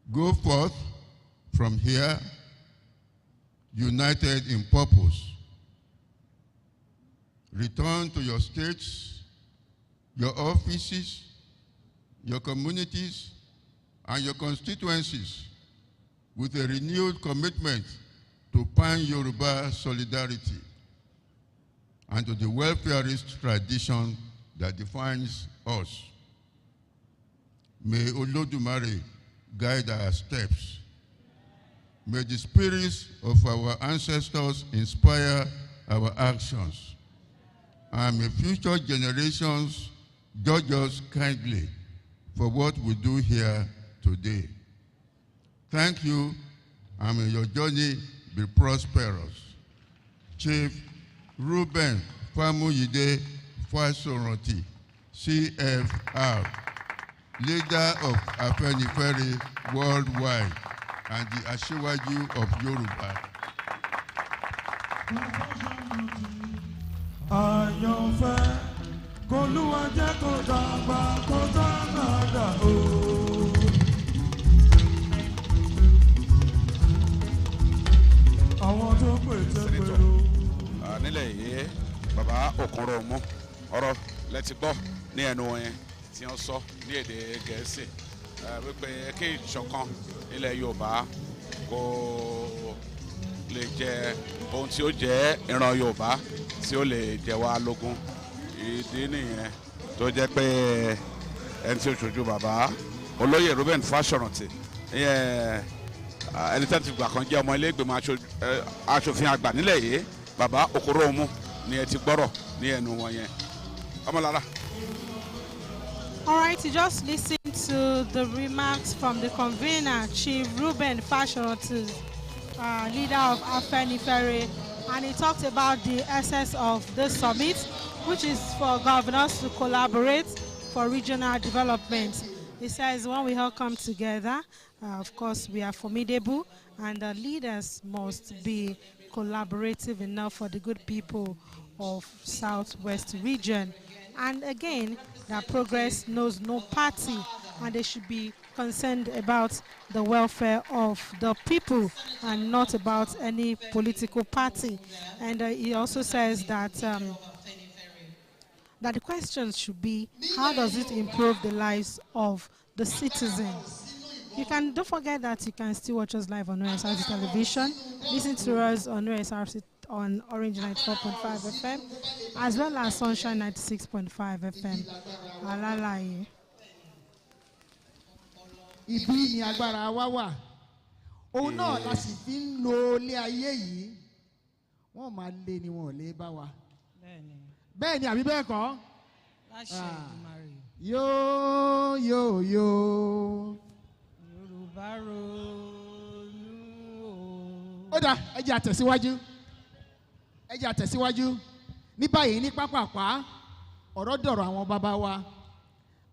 Go forth from here united in purpose. Return to your states, your offices, your communities, and your constituencies with a renewed commitment to pan-Yoruba solidarity and to the welfareist tradition that defines us. May Olodumare guide our steps. May the spirits of our ancestors inspire our actions. And may future generations judge us kindly for what we do here today. Thank you, and may your journey be prosperous. Chief Reuben Famuyide Fasoranti, CFR, leader of Afenifere worldwide and the Asiwaju of Yoruba. Àyànfẹ́ k'Olúwa jẹ́ kó dàgbà kó dáradà o. Àwọn tó pèsè pẹ̀lú. Nílẹ̀ yìí bàbá Òkúnròmú ọ̀rọ̀ lẹ́tí gbọ́ ní ẹnu wọn yẹn tí wọ́n sọ ní èdè Gẹ̀ẹ́sì wípé kí ìṣọ̀kan ilẹ̀ Yorùbá kó lè jẹ ohun tí ó jẹ́ ìran Yorùbá tí ó lè jẹ wá lógún. Ìdí nìyẹn tó jẹ́ pé ẹni tí ó ṣojú bàbá olóyè Reuben Fáṣọ̀rántì ẹni tí wọ́n ti gbà kan jẹ́ ọmọ ilé ìgbìmọ̀ aṣòfin àgbà nílẹ̀ yìí bàbá Òkúnròmú ni ẹ ti gbọ́rọ̀ ní ẹnu wọn yẹn. Ọmọlára. All right, you just listen to the remarks from the convener, Chief Reuben Fashoranti, leader of Afenifere, and he talked about the essence of this summit, which is for governors to collaborate for regional development. He says when we all come together, of course, we are formidable, and the leaders must be collaborative enough for the good people of Southwest region. And again, that progress knows no party, and they should be concerned about the welfare of the people and not about any political party. And he also says that that the questions should be, how does it improve the lives of the citizens? Don't forget that you can still watch us live on OSRC television, listen to us on OSRC on Orange 94.5 FM, as well as Sunshine 96.5 FM. Alalaye. Ibi ni agbára wa wà. Òun náà la sì fi ń lo ilé ayé yìí. Wọ́n máa lé ni wọn ò lè bá wa. Bẹ́ẹ̀ ni àbí bẹ́ẹ̀ kọ́? Yóò yóò yóò. Yorùbá ronú o. Ó dà, ẹ jẹ́ àtẹ̀síwájú. Ẹ jẹ́ àtẹ̀síwájú. Ní báyìí ní pápápá ọ̀rọ̀ dọ̀rọ̀ àwọn bàbá wa.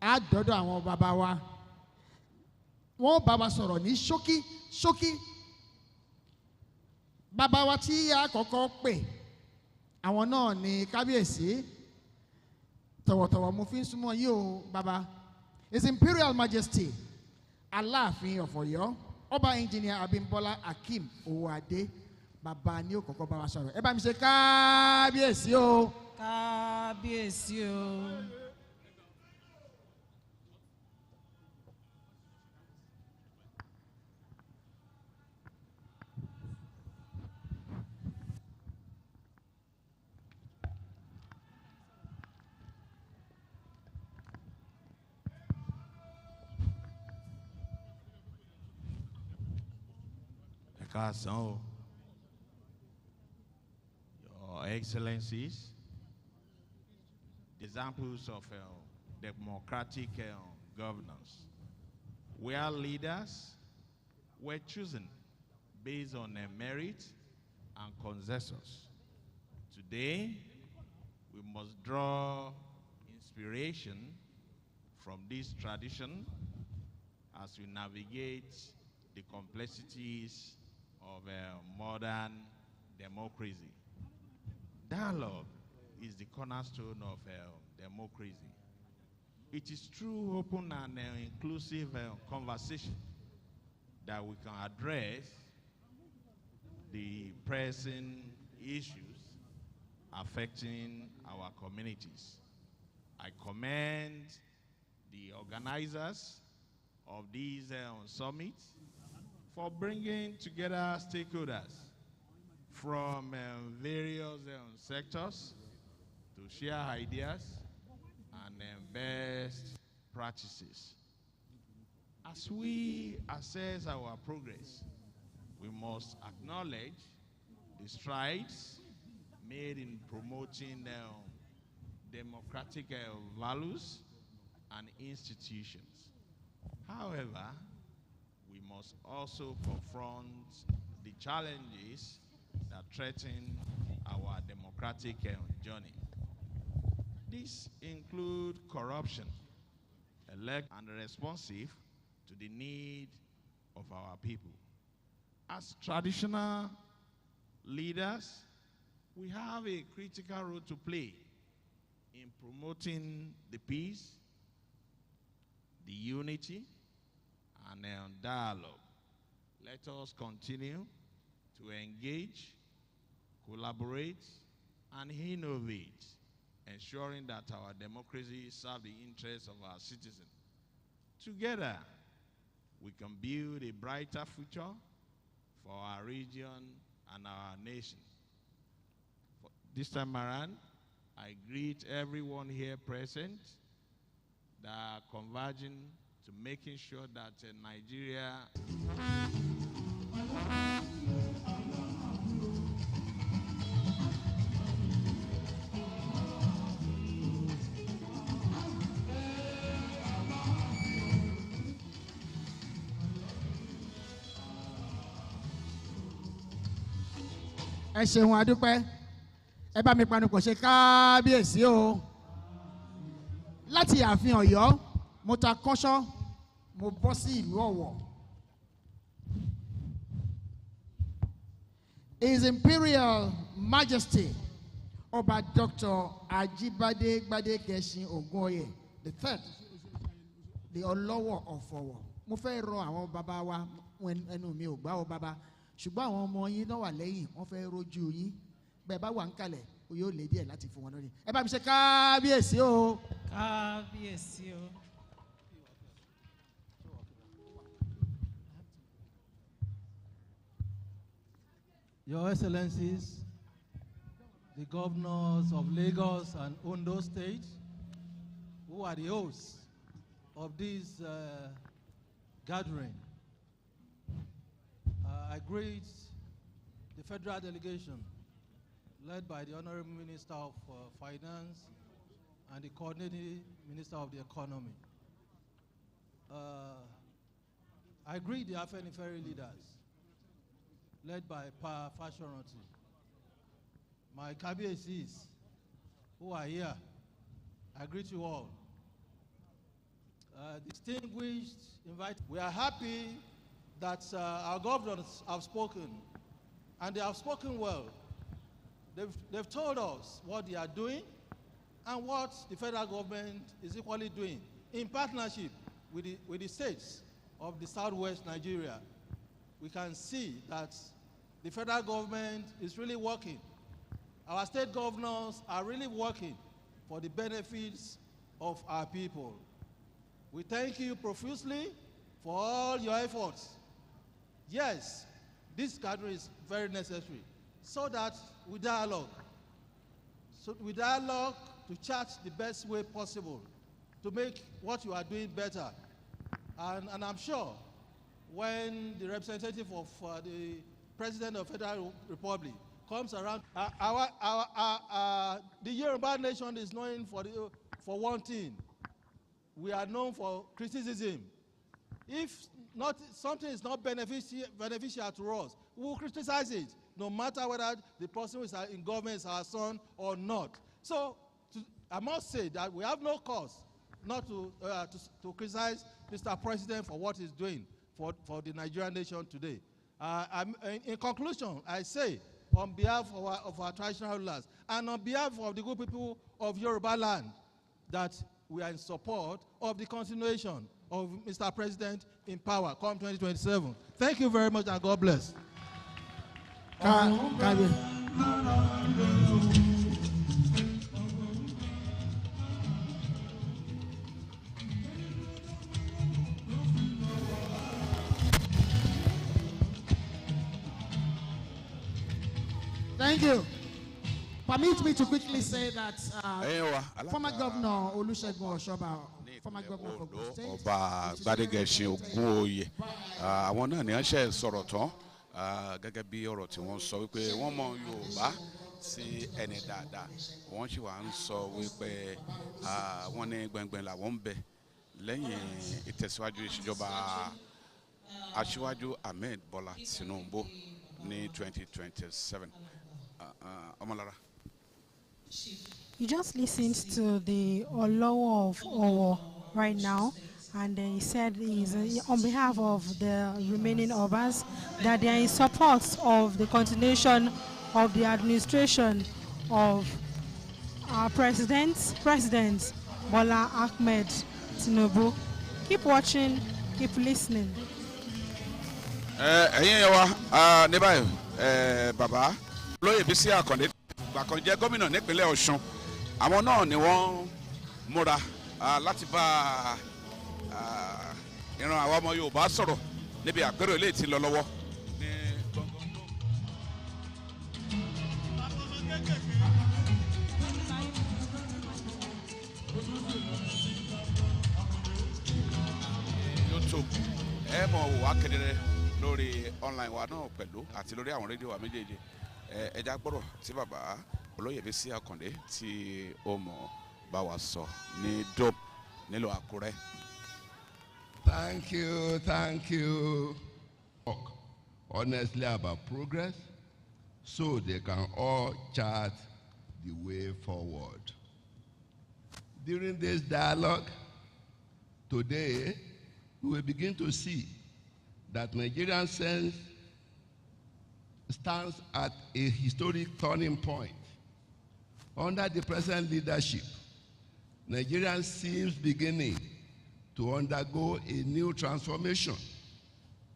Á dọ̀dọ̀ àwọn bàbá wa. Wọ́n bá wa sọ̀rọ̀ ní ṣókí ṣókí. Bàbá wa tí a kọ́kọ́ pè, àwọn náà ni kábíyèsí. Tọ̀wọ̀tọ̀wọ̀ mo fi ń súnmọ́ yín o bàbá. His Imperial Majesty Aláàfin of Ọ̀yọ́, Ọba Engineer Abímbọ́lá Akeem Owóadé. Bàbá ni ó kọ́kọ́ bá wa sọ̀rọ̀. Ẹ bá mi ṣe kábíyèsí o. Kábíyèsí o. káàsán o. Your Excellencies, examples of democratic governance, where leaders were chosen based on merit and consensus. Today, we must draw inspiration from this tradition as we navigate the complexities of modern democracy. Dialogue is the cornerstone of democracy. It is through open and inclusive conversation that we can address the pressing issues affecting our communities. I commend the organizers of these summits for bringing together stakeholders from various sectors to share ideas and best practices. As we assess our progress, we must acknowledge the strides made in promoting democratic values and institutions. However, we must also confront the challenges that threaten our democratic journey. These include corruption, and responsive to the need of our people. As traditional leaders, we have a critical role to play in promoting the peace, the unity, and dialogue. Let us continue to engage, collaborate, and innovate, ensuring that our democracy serves the interests of our citizens. Together, we can build a brighter future for our region and our nation. This time around, I greet everyone here present that are converging to making sure that Nigeria ẹ ṣeun adúpẹ́ ẹ bá mi panupọ̀ ṣe kábíyèsí o láti ààfin Ọ̀yọ́ mo ta kọ́ṣọ́ mo bọ́ sí ìlú Ọ̀wọ̀. His Imperial Majesty Ọba Dr. Ajibade Gbadegesin Ogunoye the third, the Ọlọ́wọ̀ of Ọ̀wọ̀. Mo fẹ́ rọ àwọn bàbá wa ẹnu mi ò gbà ó bàbá ṣùgbọ́n àwọn ọmọ yín náà wà lẹ́yìn wọ́n fẹ́ rojú yín bẹ́ẹ̀ bá wà ń kalẹ̀ o yóò lè díẹ̀ láti fún wọn lórí. Ẹ bá mi ṣe kábíyèsí o. Kábíyèsí o. Your Excellencies, the governors of Lagos and Ondo State, who are the hosts of this gathering, I greet the federal delegation led by the Honorable Minister of Finance and the Coordinating Minister of the Economy. I greet the Afenifere leaders led by Pa Fashoranti, my Kabiyesi's who are here. I greet you all. Distinguished invitees, we are happy that our governors have spoken, and they have spoken well. They've told us what they are doing and what the federal government is equally doing in partnership with the states of the southwest Nigeria. We can see that the federal government is really working. Our state governors are really working for the benefits of our people. We thank you profusely for all your efforts. Yes, this gathering is very necessary so that we dialogue. So we dialogue to chart the best way possible to make what you are doing better. And I'm sure when the representative of the President of the Federal Republic comes around, the Yoruba nation is known for one thing. We are known for criticism. If something is not beneficial to us, we will criticize it, no matter whether the person who is in government is our son or not. So I must say that we have no cause not to criticize Mr. President for what he's doing for the Nigerian nation today. In conclusion, I say, on behalf of our traditional rulers and on behalf of the good people of Yoruba land, that we are in support of the continuation of Mr. President in power come 2027. Thank you very much and God bless. Thank you. Permit me to quickly say that former Governor Olusegun Oshoba, former Governor of Ogun State, Ọba Gbádégẹṣin Ògúnòye, àwọn náà ni wọ́n ṣe sọ̀rọ̀ tán gẹ́gẹ́ bí ọ̀rọ̀ tí wọ́n sọ wípé wọ́n mọ Yorùbá sí ẹni dáadáa, wọ́n sì wá ń sọ wípé wọ́n ní gbẹ̀ngbẹ̀ng làwọn ń bẹ lẹ́yìn ìtẹ̀síwájú ìṣèjọba Aṣíwájú Ahmed Bola Tinubu ní 2027. Omolara. You just listened to the Olowo of Owo right now, and he said he's on behalf of the remaining Obas that they are in support of the continuation of the administration of our President Bola Ahmed Tinubu. Keep watching, keep listening. Ẹ̀yin yẹn wa ní báyìí bàbá lóyè Bísí Àkàndé gbàkan jẹ́ gómìnà nípínlẹ̀ Ọ̀ṣun, àwọn náà ni wọ́n múra láti bá ìran àwọn ọmọ Yorùbá sọ̀rọ̀ níbi àpérò eléyìí tí ń lọ lọ́wọ́ ní YouTube. Ẹ mọ̀ wò wá kedere lórí online wa náà pẹ̀lú àti lórí àwọn rédíò wa méjèèjì. Ẹja gbọ́dọ̀ tí bàbá olóyè Bísí Àkàndé tí ó mọ̀ bá wa sọ ní dop nílùú Àkúrẹ́. Thank you. Talk honestly about progress so they can all chart the way forward. During this dialogue today, we will begin to see that Nigerian sense stands at a historic turning point. Under the present leadership, Nigeria seems beginning to undergo a new transformation,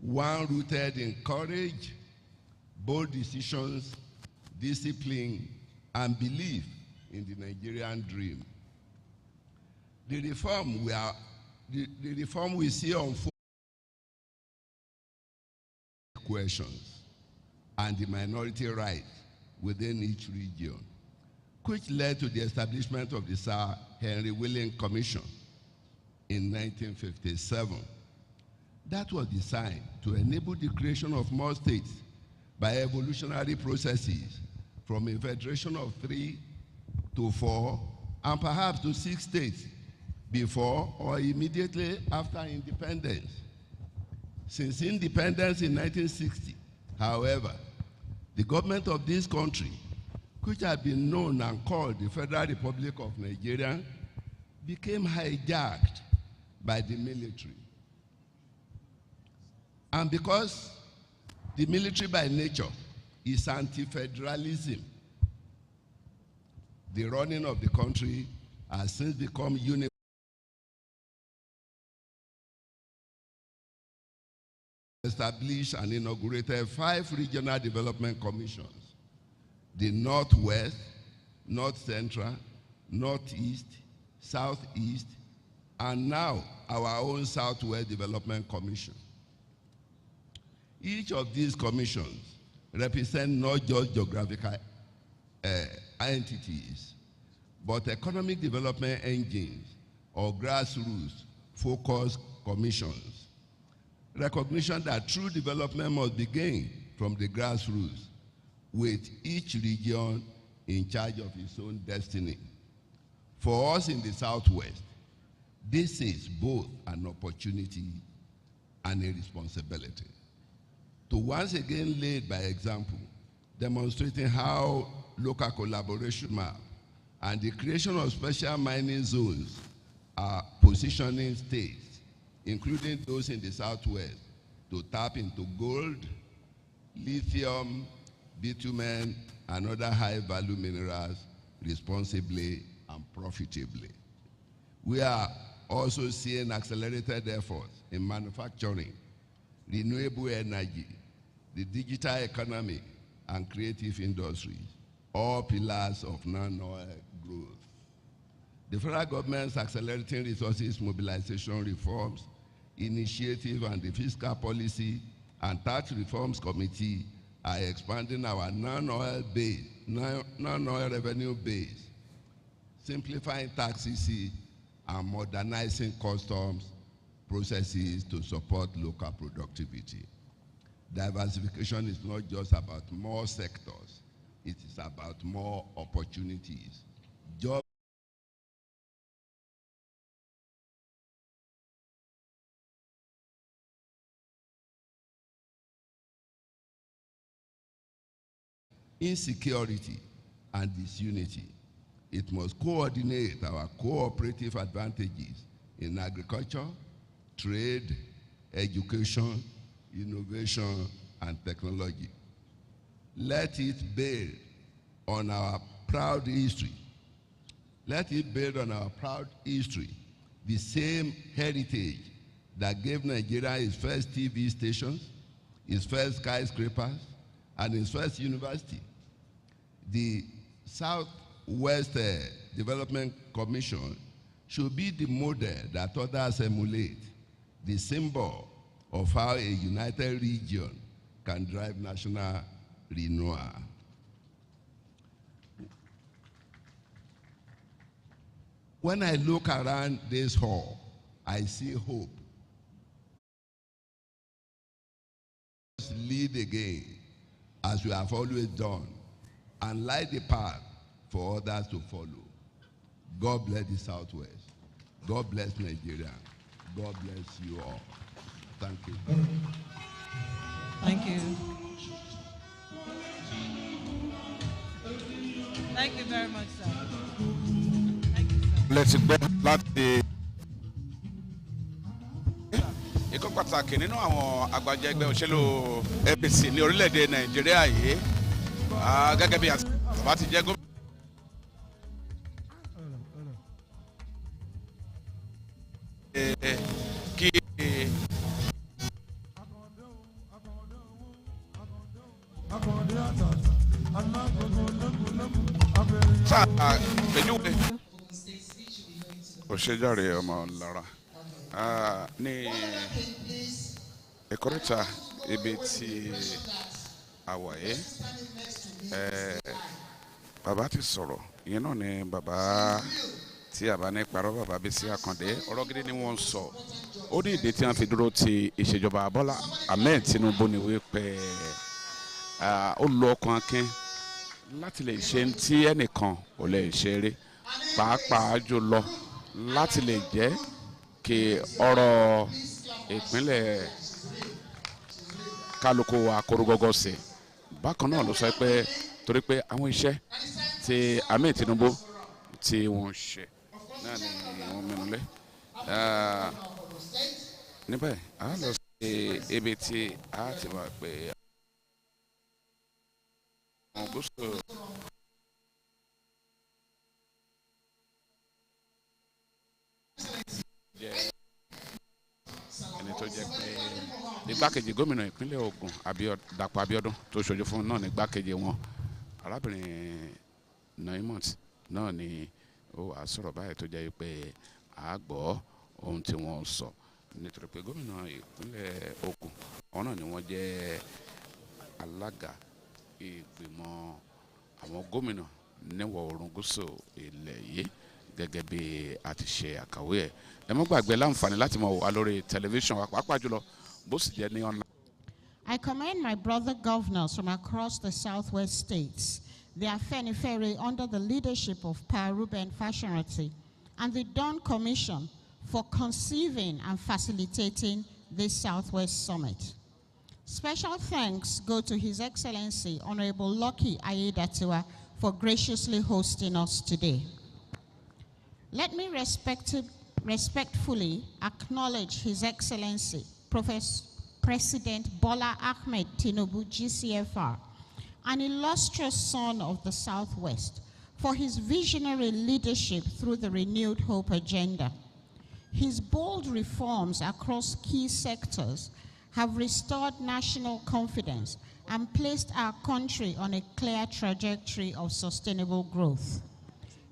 one rooted in courage, bold decisions, discipline, and belief in the Nigerian dream. The reform we see unfold questions and the minority rights within each region, which led to the establishment of the Sir Henry Willing Commission in 1957. That was designed to enable the creation of more states by evolutionary processes from a federation of 3 to 4 and perhaps to 6 states before or immediately after independence. Since independence in 1960, however, the government of this country, which had been known and called the Federal Republic of Nigeria, became hijacked by the military. And because the military by nature is anti-federalism, the running of the country has since become uniform. Established and inaugurated 5 regional development commissions: the Northwest, North Central, Northeast, Southeast, and now our own Southwest Development Commission. Each of these commissions represent not just geographical entities, but economic development engines or grassroots focused commissions. Recognition that true development must begin from from the grassroots, with each region in charge of its own destiny. For us in the Southwest, this is both an opportunity and a responsibility to once again lead by example, demonstrating how local collaboration map and the creation of special mining zones are positioning states, including those in the Southwest, to tap into gold, lithium, bitumen, and other high-value minerals responsibly and profitably. We are also seeing accelerated efforts in manufacturing, renewable energy, the digital economy, and creative industries, all pillars of non-oil growth. The federal government's accelerating resources mobilization reforms initiative and the fiscal policy and tax reforms committee are expanding our non-oil revenue base, simplifying taxes and modernizing customs processes to support local productivity. Diversification is not just about more sectors, it is about more opportunities. Job insecurity and disunity. It must coordinate our cooperative advantages in agriculture, trade, education, innovation, and technology. Let it build on our proud history. Let it build on our proud history, the same heritage that gave Nigeria its first TV stations, its first skyscrapers, and its first university. The Southwest Development Commission should be the model that others emulate, the symbol of how a united region can drive national renewal. When I look around this hall, I see hope. Lead again, as we have always done, and light the path for others to follow. God bless the Southwest. God bless Nigeria. God bless you all. Thank you. Thank you. Thank you very much, sir. Let's go láti ikọ̀ pàtàkì nínú àwọn àgbàjọ ẹgbẹ́ òṣèlú APC ní orílẹ̀-èdè Nàìjíríà yìí gẹ́gẹ́ bí bàbá ti jẹ́ gómìnà. Kí sáà gbẹ̀júwe òṣèjáre ọmọ lára ní ìkọ́rẹ́ta ibi tí àwọ̀yé bàbá ti sọ̀rọ̀ ìyẹn náà ni bàbá tí àbá ní parọ́ bàbá Bísí Àkàndé ọ̀rọ̀ gidi ni wọ́n ń sọ ó ní ìdí tí wọ́n fi dúró ti ìṣèjọba Bọ́lá Ahmed Tinubu ni wípé ó lo ọkàn akin láti lè ṣe tí ẹnìkan ò lè ṣe rí pàápàá jùlọ láti lè jẹ́ kí ọ̀rọ̀ ìpínlẹ̀ kálukú akórúgọ́gọ́ sí bákan náà ló sọ pé torí pé àwọn iṣẹ́ tí Ahmed Tinubu tí wọ́n ṣe náà ni wọ́n mẹ́nu lé níbẹ̀ a lọ sí ibi tí a ti wà pé àwọn gúúsù jẹ́ ẹni tó jẹ́ pé igbákejì gómìnà ìpínlẹ̀ Ògùn Dàpọ̀ Abíọ́dún tó ṣojú fún náà ní igbákejì wọn arábìnrin Naimot náà ni ó wàá sọ̀rọ̀ báyìí tó jẹ́ pé a gbọ́ ohun tí wọ́n sọ nítorí pé gómìnà ìpínlẹ̀ Ògùn àwọn náà ni wọ́n jẹ́ alága ìgbìmọ̀ àwọn gómìnà níwọ̀ oòrùn gúúsù ilẹ̀ yìí gẹ́gẹ́ bí a ti ṣe àkàwé ẹ̀ ẹ má gbàgbé láǹfààní láti máa wò wá lórí tẹlifíṣàn wa pàápàá jùlọ bó sì jẹ́ ní online. I commend my brother governors from across the southwest states, the Afenifere under the leadership of Pa Ruben Fashion-Rati, and the Dawn Commission for conceiving and facilitating this Southwest Summit. Special thanks go to His Excellency Honorable Lucky Ayedatiwa for graciously hosting us today. Let me respectfully acknowledge His Excellency President Bola Ahmed Tinubu, GCFR, an illustrious son of the Southwest, for his visionary leadership through the Renewed Hope Agenda. His bold reforms across key sectors have restored national confidence and placed our country on a clear trajectory of sustainable growth.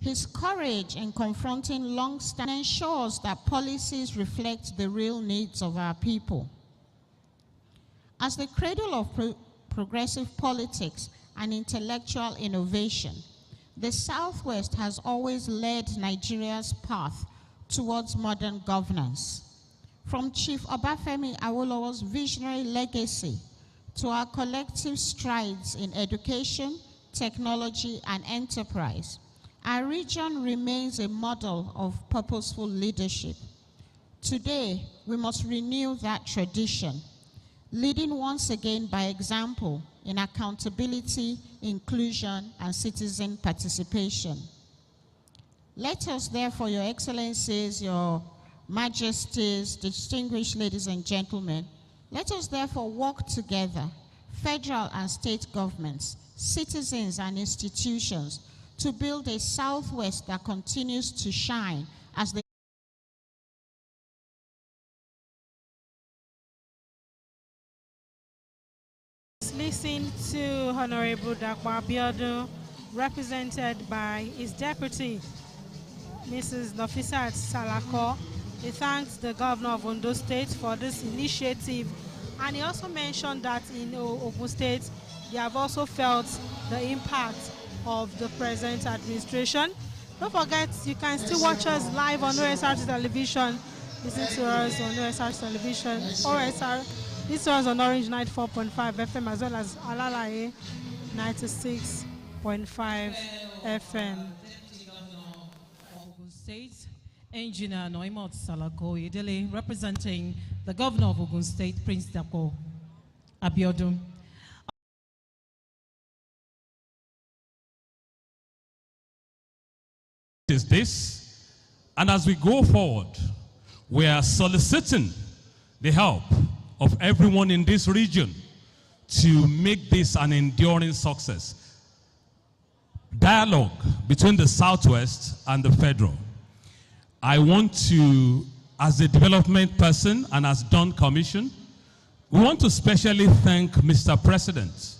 His courage in confronting long-standing ensures that policies reflect the real needs of our people. As the cradle of progressive politics and intellectual innovation, the Southwest has always led Nigeria's path towards modern governance. From Chief Obafemi Awolowo's visionary legacy to our collective strides in education, technology, and enterprise, our region remains a model of purposeful leadership. Today, we must renew that tradition, leading once again by example in accountability, inclusion, and citizen participation. Let us therefore, Your Excellencies, Your Majesties, distinguished ladies and gentlemen, let us therefore work together, federal and state governments, citizens and institutions, to build a Southwest that continues to shine as the Listen to Honorable Dakwa Abiodun, represented by his deputy, Mrs. Nafisat Salako. He thanks the governor of Ondo State for this initiative, and he also mentioned that in Ogun State, they have also felt the impact of the present administration. Don't forget, you can still watch us live on OSRC television. Listen to us on OSRC television, this was on Orange 94.5 FM, as well as Alalaye 96.5 FM. Ogun State, Engineer Noimot Salako Yedele, representing the governor of Ogun State, Prince Dakwa Abiodun. Is this, and as we go forward, we are soliciting the help of everyone in this region to make this an enduring success. Dialogue between the Southwest and the federal. I want to, as a development person and as Dawn Commission, we want to specially thank Mr. President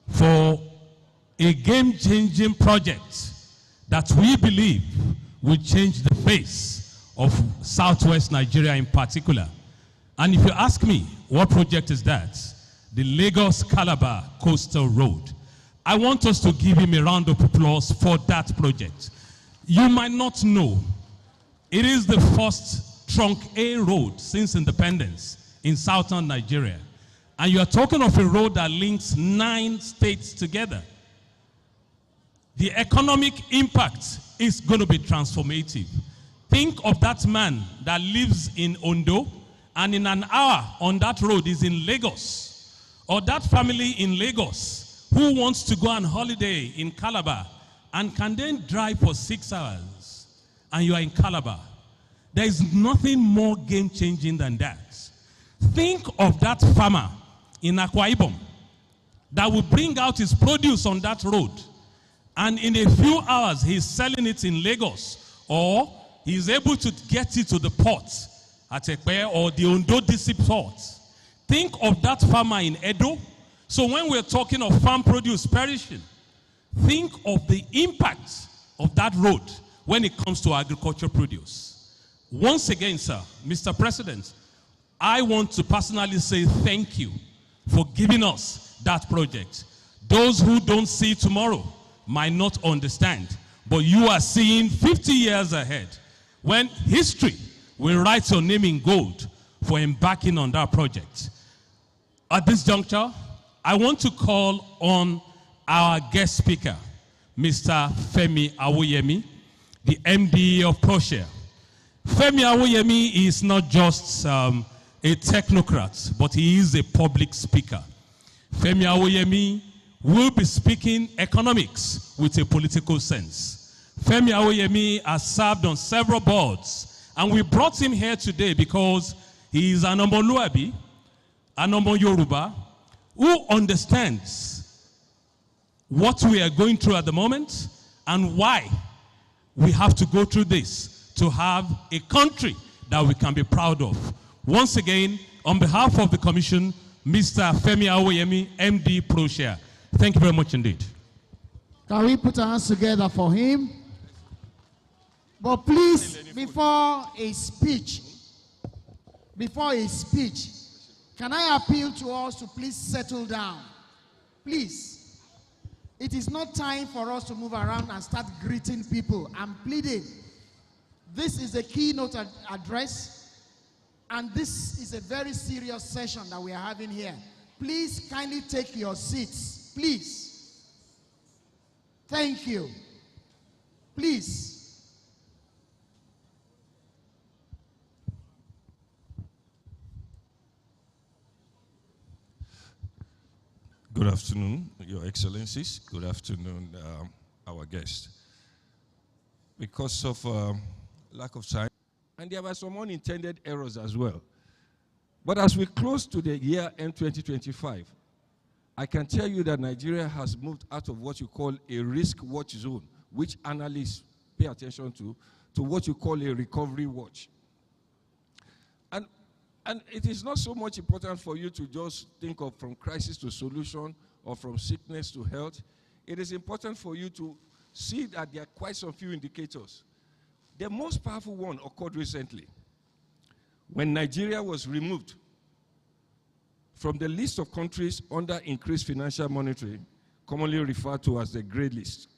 for a game-changing project that we believe will change the face of Southwest Nigeria in particular. And if you ask me, what project is that? The Lagos-Calabar Coastal Road. I want us to give him a round of applause for that project. You might not know, it is the first Trunk A road since independence in southern Nigeria. And you are talking of a road that links 9 states together. The economic impact is going to be transformative. Think of that man that lives in Ondo, and in an hour on that road is in Lagos, or that family in Lagos who wants to go on holiday in Calabar and can then drive for 6 hours, and you are in Calabar. There is nothing more game-changing than that. Think of that farmer in Akwa Ibom that will bring out his produce on that road, and in a few hours he's selling it in Lagos, or he's able to get it to the port at Ekpe or the Ondo District Port. Think of that farmer in Edo. So when we're talking of farm produce perishing, think of the impact of that road when it comes to agricultural produce. Once again, sir, Mr. President, I want to personally say thank you for giving us that project. Those who don't see tomorrow might not understand, but you are seeing 50 years ahead when history will write your name in gold for embarking on that project. At this juncture, I want to call on our guest speaker, Mr. Femi Awoyemi, the MD of ProShare. Femi Awoyemi is not just a technocrat, but he is a public speaker. Femi Awoyemi will be speaking economics with a political sense. Femi Awoyemi has served on several boards, and we brought him here today because he is an Omoluabi, an Omo Yoruba, who understands what we are going through at the moment and why we have to go through this to have a country that we can be proud of. Once again, on behalf of the Commission, Mr. Femi Awoyemi, MD ProShare. Thank you very much indeed. Can we put our hands together for him? But please, before a speech, can I appeal to us to please settle down? Please. It is not time for us to move around and start greeting people. I'm pleading. This is a keynote address, and this is a very serious session that we are having here. Please kindly take your seats. Please. Thank you. Please. Good afternoon, Your Excellencies. Good afternoon, our guests. Because of lack of time, and there were some unintended errors as well. But as we close to the year end 2025, I can tell you that Nigeria has moved out of what you call a risk watch zone, which analysts pay attention to what you call a recovery watch. And it is not so much important for you to just think of from crisis to solution or from sickness to health. It is important for you to see that there are quite some few indicators. The most powerful one occurred recently when Nigeria was removed from the list of countries under increased financial monitoring, commonly referred to as the gray list.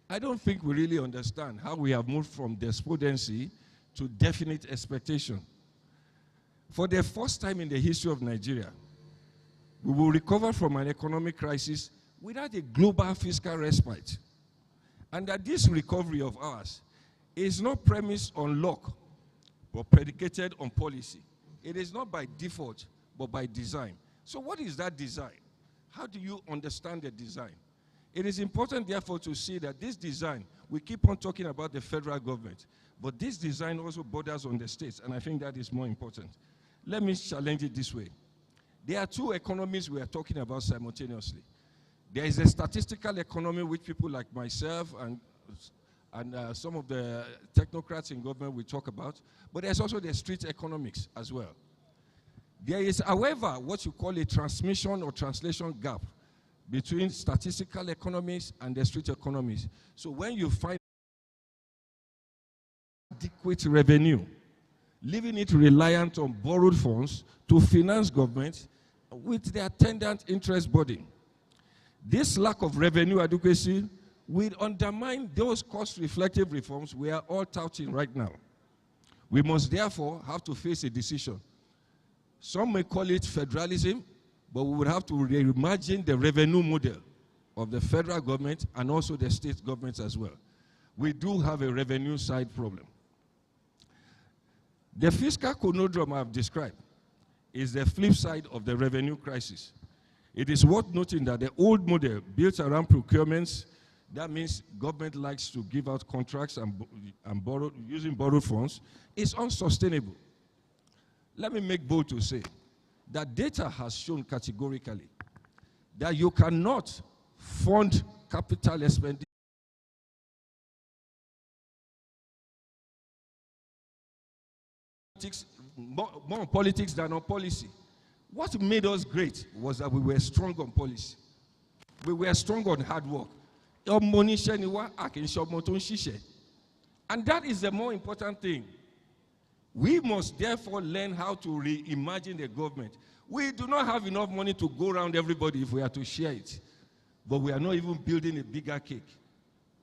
I don't think we really understand how we have moved from despondency to definite expectation. For the first time in the history of Nigeria, we will recover from an economic crisis without a global fiscal respite. And that this recovery of ours is not premised on luck, but predicated on policy. It is not by default, but by design. So what is that design? How do you understand the design? It is important, therefore, to see that this design, we keep on talking about the federal government, but this design also borders on the states, and I think that is more important. Let me challenge it this way. There are two economies we are talking about simultaneously. There is a statistical economy which people like myself and some of the technocrats in government will talk about, but there's also the street economics as well. There is, however, what you call a transmission or translation gap between statistical economies and the street economies. So when you find adequate revenue, leaving it reliant on borrowed funds to finance government with the attendant interest burden. This lack of revenue adequacy will undermine those cost-reflective reforms we are all touting right now. We must therefore have to face a decision. Some may call it federalism, but we would have to reimagine the revenue model of the federal government and also the state governments as well. We do have a revenue side problem. The fiscal conundrum I've described is the flip side of the revenue crisis. It is worth noting that the old model built around procurements, that means government likes to give out contracts and borrow, using borrowed funds, is unsustainable. Let me make bold to say that data has shown categorically that you cannot fund capital expenditure more on politics than on policy. What made us great was that we were strong on policy. We were strong on hard work. And that is the more important thing. We must therefore learn how to reimagine the government. We do not have enough money to go around everybody if we are to share it. But we are not even building a bigger cake.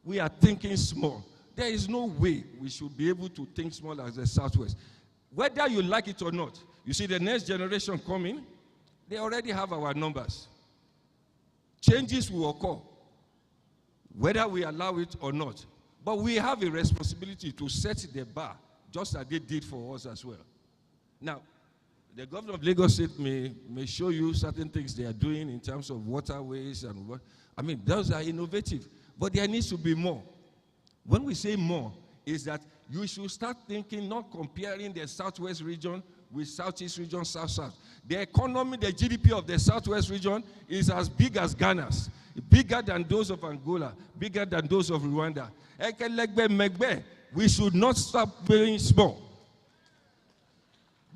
We are thinking small. There is no way we should be able to think small as the Southwest. Whether you like it or not, you see the next generation coming, They already have our numbers. Changes will occur, whether we allow it or not. But we have a responsibility to set the bar, just as they did for us as well. Now, the governor of Lagos State may show you certain things they are doing in terms of waterways and what. I mean, those are innovative, but there needs to be more. When we say more, is that you should start thinking, not comparing the Southwest region with Southeast region, South-South. The economy, the GDP of the Southwest region is as big as Ghana's, bigger than those of Angola, bigger than those of Rwanda. We should not stop being small.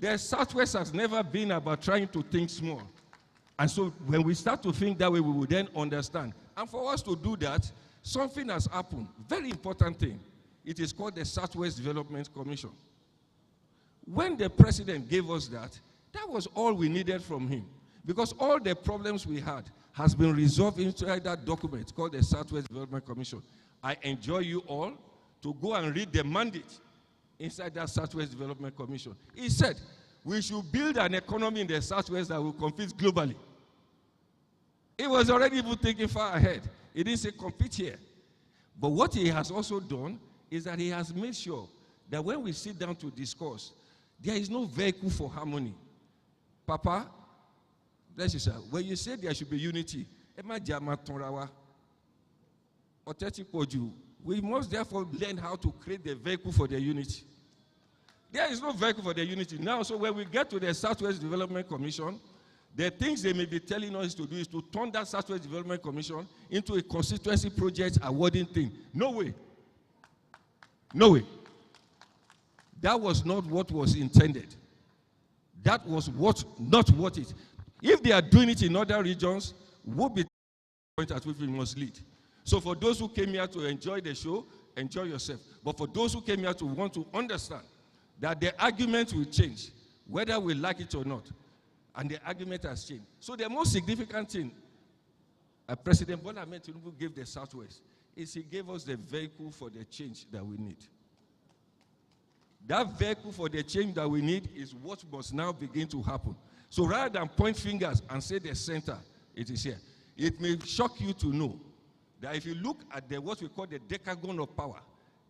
The Southwest has never been about trying to think small. And so when we start to think that way, we will then understand. And for us to do that, something has happened. Very important thing. It is called the Southwest Development Commission. When the president gave us that, that was all we needed from him. Because all the problems we had has been resolved inside that document called the Southwest Development Commission. I enjoy you all to go and read the mandate inside that Southwest Development Commission. He said, we should build an economy in the Southwest that will compete globally. He was already even thinking far ahead. He didn't say compete here. But what he has also done is that he has made sure that when we sit down to discuss, there is no vehicle for harmony. Papa, bless you, sir. When you say there should be unity, we must therefore learn how to create the vehicle for the unity. There is no vehicle for the unity now. So when we get to the Southwest Development Commission, the things they may be telling us to do is to turn that Southwest Development Commission into a constituency project awarding thing. No way. No way. That was not what was intended. That was not what it. If they are doing it in other regions, what will be the point at which we must lead? So for those who came here to enjoy the show, enjoy yourself. But for those who came here to want to understand that the argument will change, whether we like it or not, and the argument has changed. So the most significant thing President Bola Ahmed Tinubu gave the Southwest is he gave us the vehicle for the change that we need. That vehicle for the change that we need is what must now begin to happen. So rather than point fingers and say the center, it is here. It may shock you to know that if you look at what we call the decagon of power,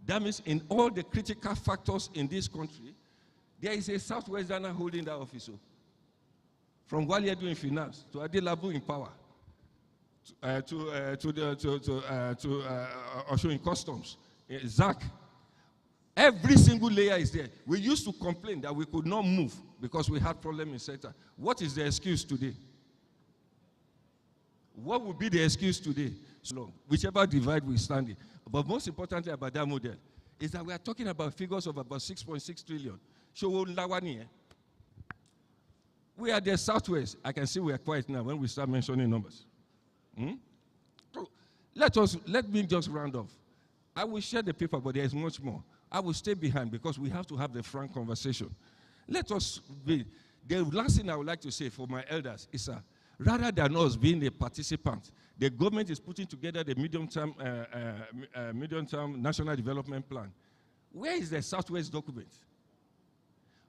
that means in all the critical factors in this country, there is a Southwesterner holding that office. From Waliedu in finance to Adelabu in power, to Osho in customs, Zach. Every single layer is there. We used to complain that we could not move because we had problem in center. What is the excuse today? What would be the excuse today? So whichever divide we stand in. But most importantly about that model is that we are talking about figures of about 6.6 trillion. We are the Southwest. I can see we are quiet now when we start mentioning numbers. So let me just round off. I will share the paper, but there is much more. I will stay behind because we have to have the frank conversation. Let us be. The last thing I would like to say for my elders is rather than us being a participant, the government is putting together the medium-term national development plan. Where is the Southwest document?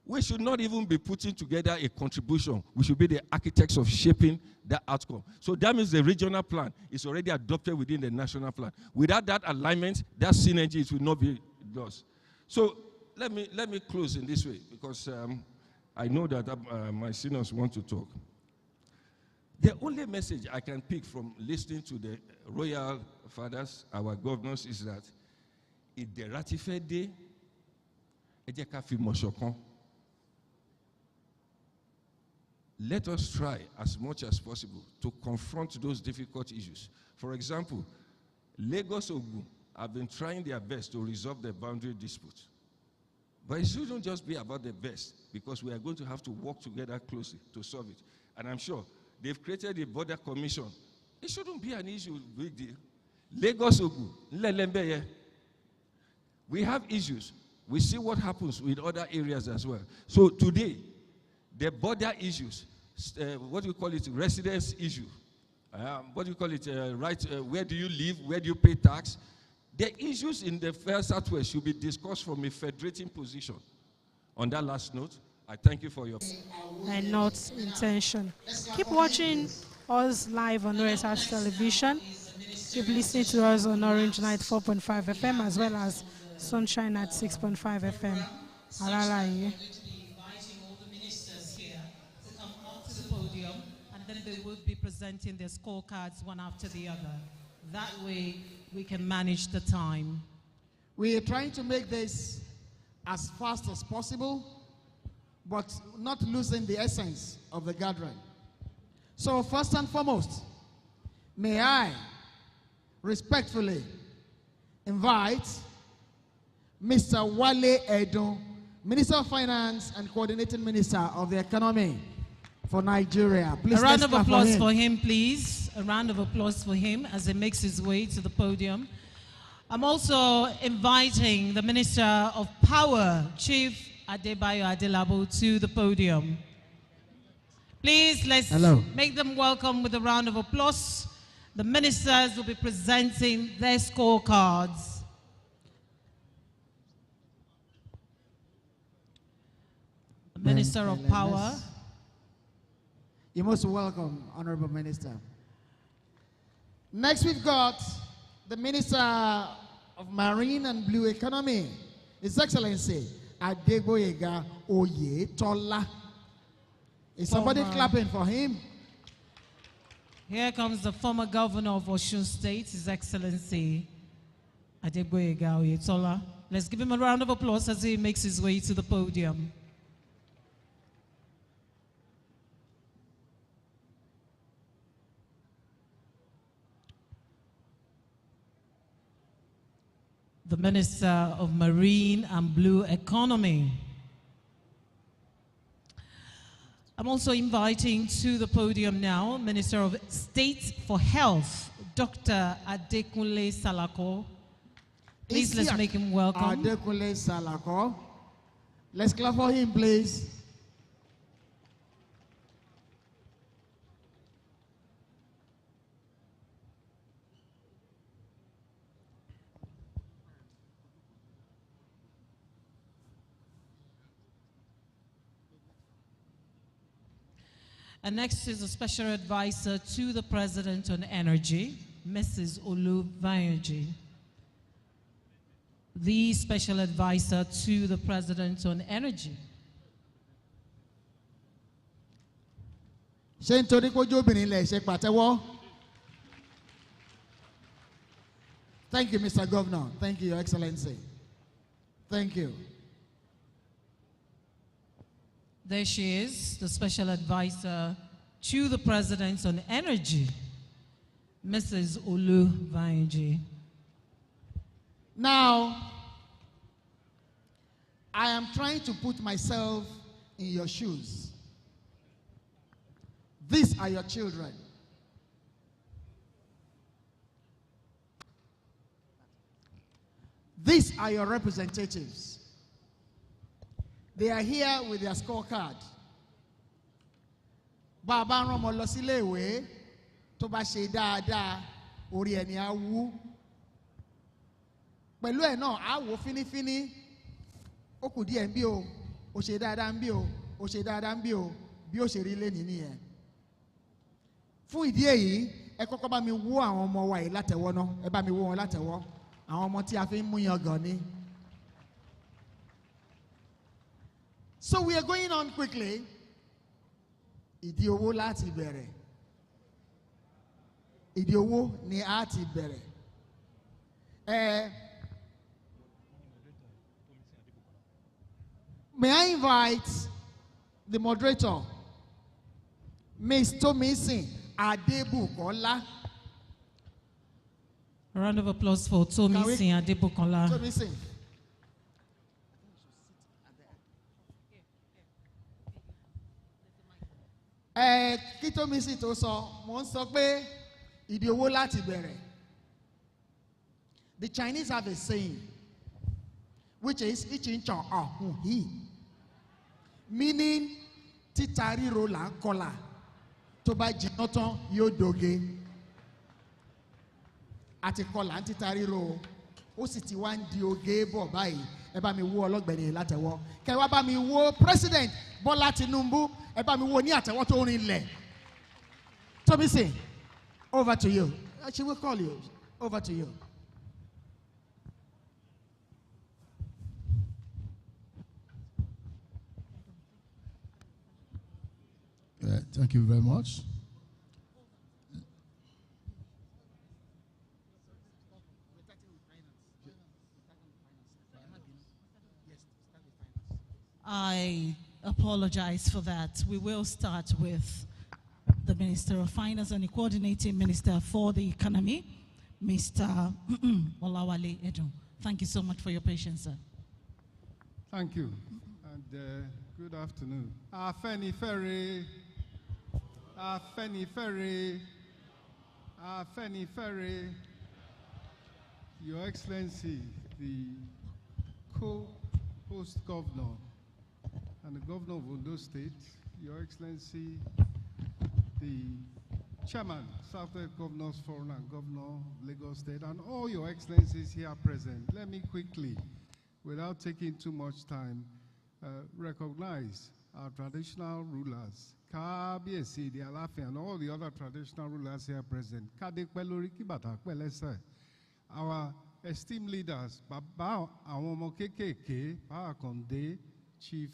We should not even be putting together a contribution. We should be the architects of shaping that outcome. So that means the regional plan is already adopted within the national plan. Without that alignment, that synergy, it will not be lost. So let me close in this way because I know that my seniors want to talk. The only message I can pick from listening to the royal fathers, our governors, is that if they ratify the let us try as much as possible to confront those difficult issues. For example, Lagos Ogun have been trying their best to resolve the boundary dispute. But it shouldn't just be about the best, because we are going to have to work together closely to solve it. And I'm sure they've created a border commission. It shouldn't be an issue, big deal. Lagos Ogun, we have issues. We see what happens with other areas as well. So today, the border issues, what do you call it, residence issue, what do you call it, where do you live, where do you pay tax? The issues in the Southwest should be discussed from a federating position. On that last note, I thank you for your... And not intention. Keep watching us live on Osrc television. Keep listening to us on Orange 94.5 FM as well as Sunshine at 6.5 FM. Alalaye. And then they will be presenting their scorecards one after the other. That way, we can manage the time. We are trying to make this as fast as possible, but not losing the essence of the gathering. So first and foremost, may I respectfully invite Mr. Wale Edun, Minister of Finance and Coordinating Minister of the Economy for Nigeria. Please, a round of applause for him, please. A round of applause for him as he makes his way to the podium. I'm also inviting the Minister of Power, Chief Adebayo Adelabo, to the podium. Please, let's make them welcome with a round of applause. The ministers will be presenting their scorecards. The Minister of Power. You're most welcome, Honorable Minister. Next, we've got the Minister of Marine and Blue Economy, His Excellency Adegboyega Oyetola. Is somebody clapping for him? Here comes the former governor of Osun State, His Excellency Adegboyega Oyetola. Let's give him a round of applause as he makes his way to the podium. The Minister of Marine and Blue Economy. I'm also inviting to the podium now Minister of State for Health, Dr. Adekunle Salako. Please, let's make him welcome. Adekunle Salako. Let's clap for him, please. And next is a special advisor to the President on Energy, Mrs. Olu Vayanji. The special advisor to the President on Energy. Thank you, Mr. Governor. Thank you, Your Excellency. Thank you. There she is, the special advisor to the President on Energy, Mrs. Olu Vayanji. Now, I am trying to put myself in your shoes. These are your children. These are your representatives. They are here with their scorecard. Bàbá rán ọmọ lọ sílé ìwé tó bá ṣe dáadáa orí ẹni á wú. Pẹ̀lú ẹ̀ náà á wò fínífíní. Ó kù díẹ̀ ń bí o, ó ṣe dáadáa ń bí o, ó ṣe dáadáa ń bí o, bí ó ṣe rí lé nìyí yẹn. Fún ìdí èyí, ẹ kọ́kọ́ bá mi wó àwọn ọmọ wa yìí látẹ̀wọ́ náà, ẹ bá mi wó wọn látẹ̀wọ́. Àwọn ọmọ tí a fi ń mú yan gan ni. So we are going on quickly. Ìdí owó láti bẹ̀rẹ̀. Ìdí owó ni a ti bẹ̀rẹ̀. May I invite the moderator, Ms. Tomisin Adebukola. A round of applause for Tomisin Adebukola. Tomisin. Kí Tomisin tó sọ, mo ń sọ pé ìdí owó láti bẹ̀rẹ̀. The Chinese have a saying, which is "Ichinchon ahuhi," meaning títa ríro là ń kọlà, tó bá jiná tán yóò doge. Àti kọlà ń títa ríro, ó sì ti wá ń di oge bọ̀ báyìí. ẹ bá mi wó ọlọ́gbẹ̀ni látẹ̀wọ́ kẹ wá bá mi wó president Bọ́lá Tinubu ẹ bá mi wó ní àtẹ̀wọ́ tó rinlẹ̀. Tomisin, over to you. She will call you. Over to you. Thank you very much. I apologize for that. We will start with the Minister of Finance and the Coordinating Minister for the Economy, Mr. Olawale Edun. Thank you so much for your patience, sir. Thank you, and good afternoon. Afeni Ferry, Your Excellency, the co-host governor and the governor of Ondo State, Your Excellency, the chairman, Southwest Governors Forum and Governor of Lagos State, and all Your Excellencies here present, let me quickly, without taking too much time, recognize our traditional rulers, Kábíyèsí, the Aláàfin, and all the other traditional rulers here present. Kádépẹ́ kí bàtà pẹ́ lẹ́sẹ̀. Our esteemed leaders, Bàbá àwọn ọmọ kéékèèké, Bàbá Kàndé, Chief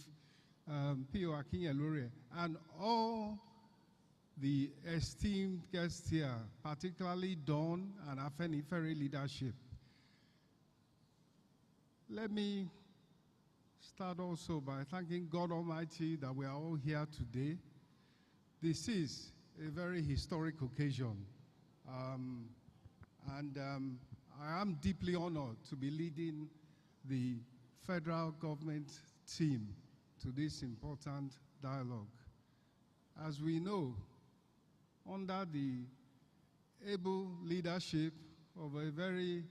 P.O. Akinyelure, and all the esteemed guests here, particularly Dawn and Afenifere leadership. Let me start also by thanking God Almighty that we are all here today. This is a very historic occasion, and I am deeply honored to be leading the federal government team to this important dialogue. As we know, under the able leadership of a very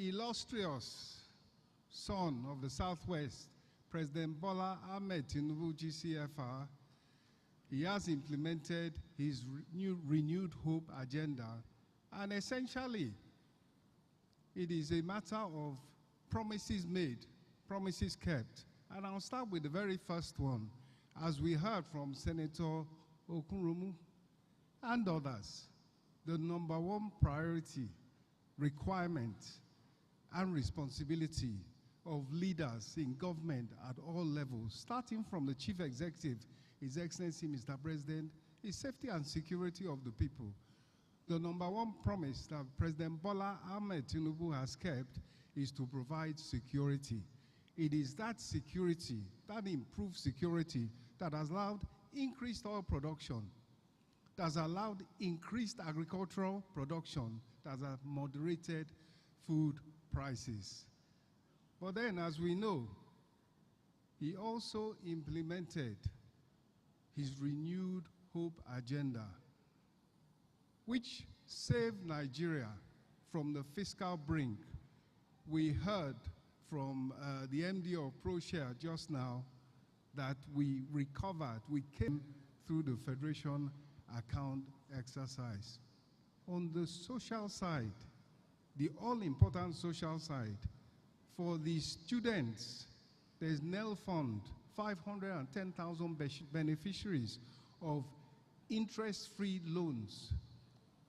illustrious son of the Southwest, President Bola Ahmed Tinubu GCFR, he has implemented his renewed hope agenda, and essentially it is a matter of promises made, promises kept. And I'll start with the very first one. As we heard from Senator Okunrumu and others, the number one priority, requirement, and responsibility of leaders in government at all levels, starting from the Chief Executive, His Excellency Mr. President, is safety and security of the people. The number one promise that President Bola Ahmed Tinubu has kept is to provide security. It is that security, that improved security, that has allowed increased oil production, that has allowed increased agricultural production, that has moderated food prices. But then, as we know, he also implemented his renewed hope agenda, which saved Nigeria from the fiscal brink. We heard from the MD of ProShare just now that we recovered, we came through the Federation account exercise. On the social side, the all-important social side, for the students, there's NEL Fund, 510,000 beneficiaries of interest-free loans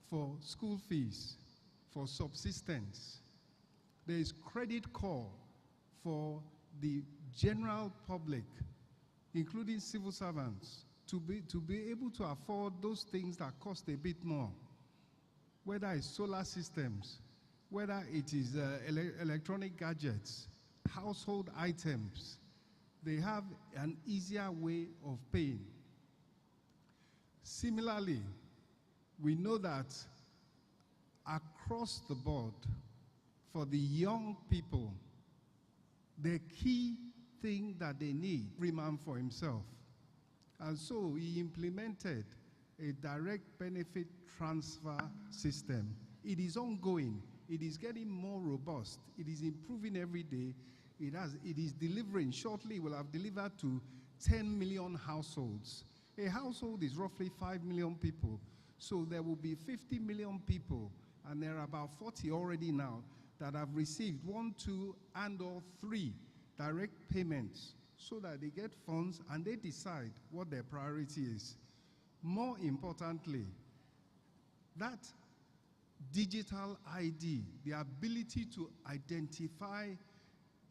for school fees, for subsistence. There is credit call for the general public, including civil servants, to be able to afford those things that cost a bit more, whether it's solar systems, whether it is electronic gadgets, household items. They have an easier way of paying. Similarly, we know that across the board, for the young people, the key thing that they need, every man for himself. And so he implemented a direct benefit transfer system. It is ongoing. It is getting more robust. It is improving every day. It is delivering. Shortly, it will have delivered to 10 million households. A household is roughly 5 million people. So there will be 50 million people, and there are about 40 already now, that have received 1, 2, and/or 3 direct payments so that they get funds and they decide what their priority is. More importantly, that digital ID, the ability to identify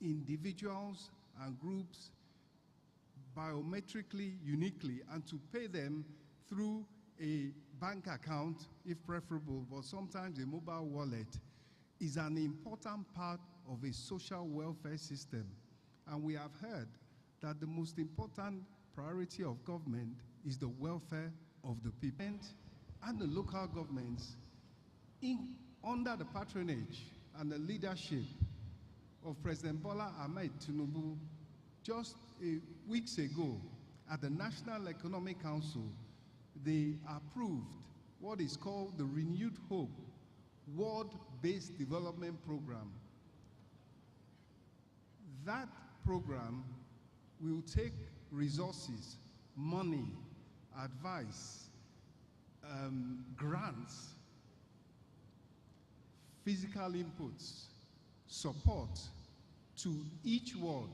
individuals and groups biometrically, uniquely, and to pay them through a bank account, if preferable, but sometimes a mobile wallet, is an important part of a social welfare system. And we have heard that the most important priority of government is the welfare of the people. And the local governments, under the patronage and the leadership of President Bola Ahmed Tinubu, just weeks ago at the National Economic Council, they approved what is called the Renewed Hope World-Based Development Program. That program will take resources, money, advice, grants, physical inputs, support to each ward,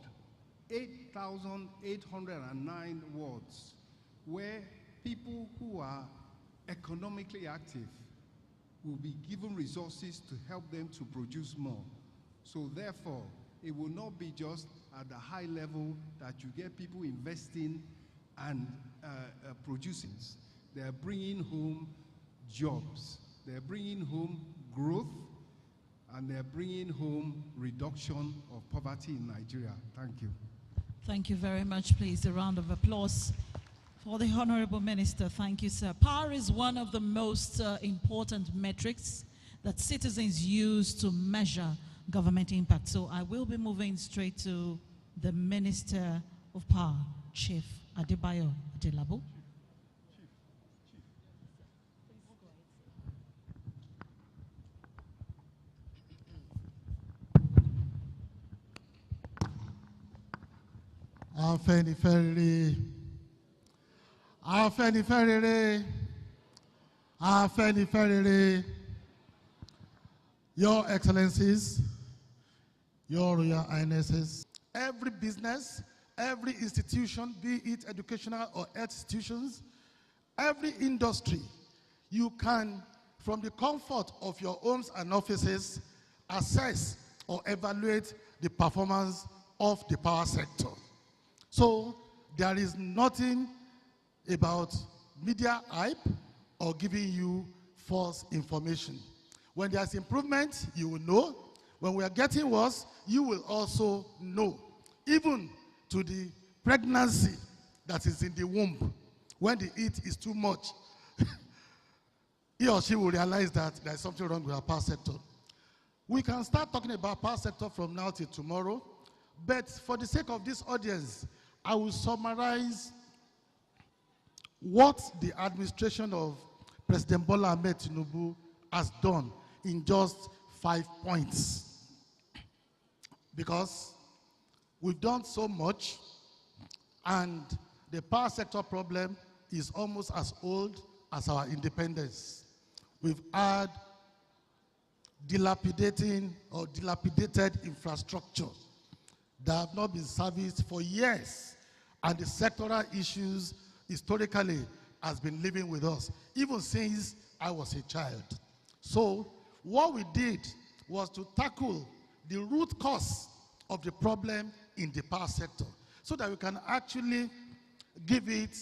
8,809 wards, where people who are economically active will be given resources to help them to produce more. So therefore, it will not be just at the high level that you get people investing and producing. They're bringing home jobs, they're bringing home growth, and they're bringing home reduction of poverty in Nigeria. Thank you. Thank you very much. Please, a round of applause for the Honorable Minister. Thank you, sir. Power is one of the most important metrics that citizens use to measure government impact. So I will be moving straight to the Minister of Power, Chief Adebayo Adelabu. Afenifere, Your Excellencies, Your Royal Highnesses, every business, every institution, be it educational or health institutions, every industry, you can, from the comfort of your homes and offices, assess or evaluate the performance of the power sector. So there is nothing about media hype or giving you false information. When there's improvement, you will know. When we are getting worse, you will also know. Even to the pregnancy that is in the womb, when the heat is too much, he or she will realize that there is something wrong with our power sector. We can start talking about power sector from now till tomorrow, but for the sake of this audience, I will summarize what the administration of President Bola Ahmed Tinubu has done in just 5 points. Because we've done so much, and the power sector problem is almost as old as our independence. We've had dilapidated infrastructure that have not been serviced for years, and the sectoral issues historically has been living with us even since I was a child. So what we did was to tackle the root cause of the problem in the power sector so that we can actually give it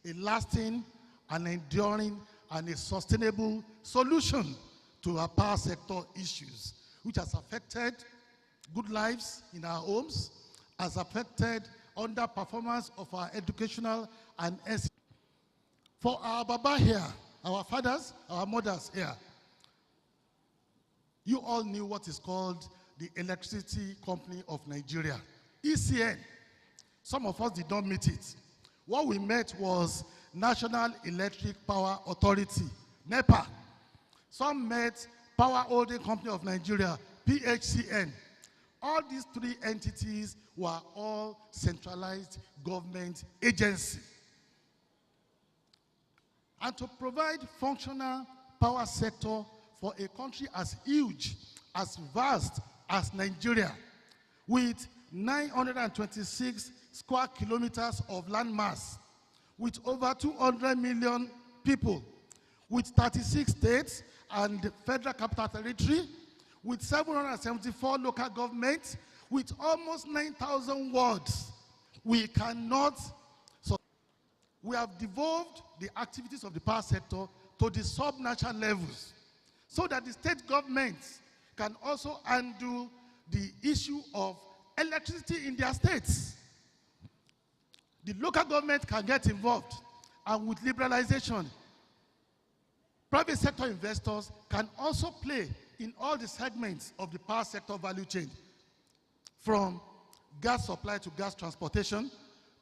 a lasting and enduring and a sustainable solution to our power sector issues, which has affected good lives in our homes, has affected underperformance of our educational and for our Baba here, our fathers, our mothers here. You all knew what is called the Electricity Company of Nigeria, ECN. Some of us did not meet it. What we met was National Electric Power Authority, NEPA. Some met Power Holding Company of Nigeria, PHCN. All these 3 entities were all centralized government agencies. And to provide functional power sector for a country as huge as vast as Nigeria, with 926 square kilometers of landmass, with over 200 million people, with 36 states and the Federal Capital Territory, with 774 local governments, with almost 9,000 wards. We cannot. So we have devolved the activities of the power sector to the sub-national levels so that the state governments can also handle the issue of electricity in their states. The local government can get involved, and with liberalization, private sector investors can also play in all the segments of the power sector value chain, from gas supply to gas transportation,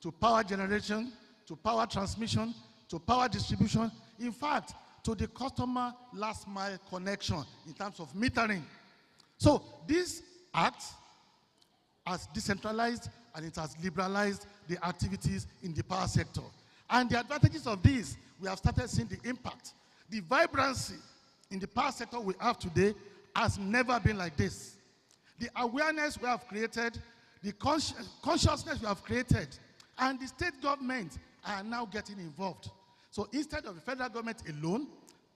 to power generation, to power transmission, to power distribution, in fact, to the customer last mile connection in terms of metering. So this act has decentralized and it has liberalized the activities in the power sector. And the advantages of this, we have started seeing the impact. The vibrancy in the power sector we have today has never been like this. The awareness we have created, the consciousness we have created, and the state government are now getting involved. So instead of the federal government alone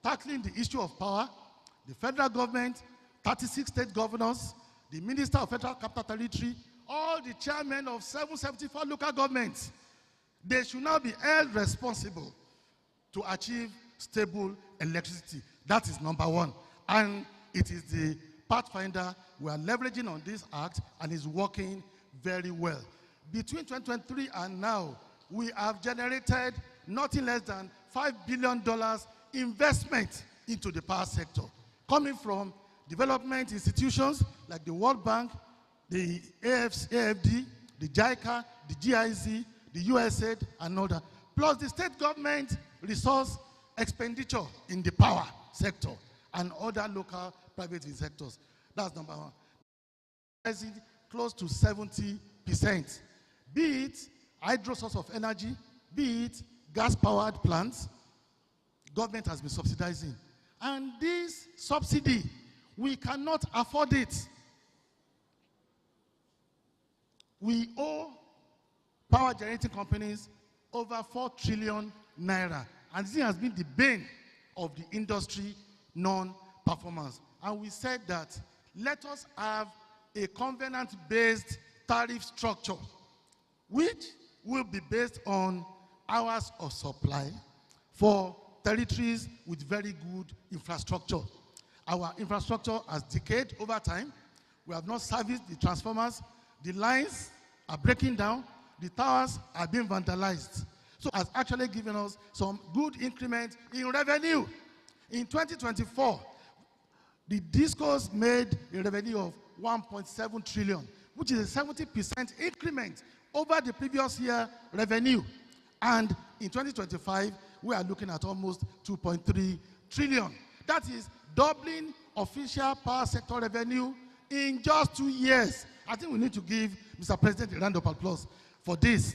tackling the issue of power, the federal government, 36 state governors, the Minister of Federal Capital Territory, all the chairmen of 774 local governments, they should now be held responsible to achieve stable electricity. That is number one. And it is the pathfinder we are leveraging on this act, and is working very well. Between 2023 and now, we have generated nothing less than $5 billion investment into the power sector, coming from development institutions like the World Bank, the AFD, the JICA, the GIZ, the USAID, and all that, plus the state government resource expenditure in the power sector and other local private sectors. That's number one. Close to 70%. Be it hydro source of energy, be it gas-powered plants, government has been subsidizing. And this subsidy, we cannot afford it. We owe power generating companies over 4 trillion naira. And this has been the bane of the industry non-performance. And we said that let us have a covenant-based tariff structure, which will be based on hours of supply for territories with very good infrastructure. Our infrastructure has decayed over time. We have not serviced the transformers. The lines are breaking down. The towers are being vandalized. So it has actually given us some good increment in revenue. In 2024, the DISCOs made a revenue of 1.7 trillion, which is a 70% increment over the previous year revenue. And in 2025, we are looking at almost 2.3 trillion. That is doubling official power sector revenue in just 2 years. I think we need to give Mr. President a round of applause for this.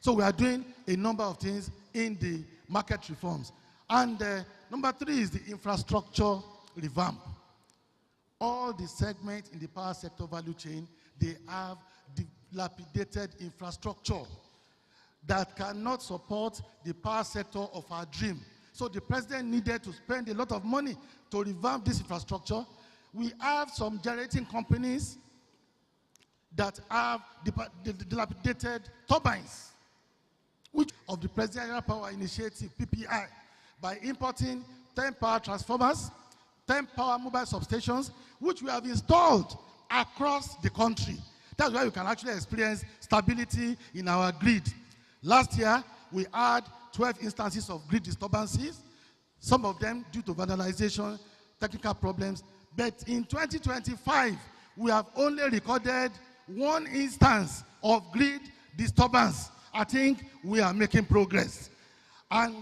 So we are doing a number of things in the market reforms. And number 3 is the infrastructure revamp. All the segments in the power sector value chain, they have dilapidated infrastructure that cannot support the power sector of our dream. So the president needed to spend a lot of money to revamp this infrastructure. We have some generating companies that have dilapidated turbines, which of the Presidential Power Initiative, PPI, by importing 10 power transformers, 10 power mobile substations, which we have installed across the country. That's why we can actually experience stability in our grid. Last year, we had 12 instances of grid disturbances, some of them due to vandalization, technical problems. But in 2025, we have only recorded 1 instance of grid disturbance. I think we are making progress. And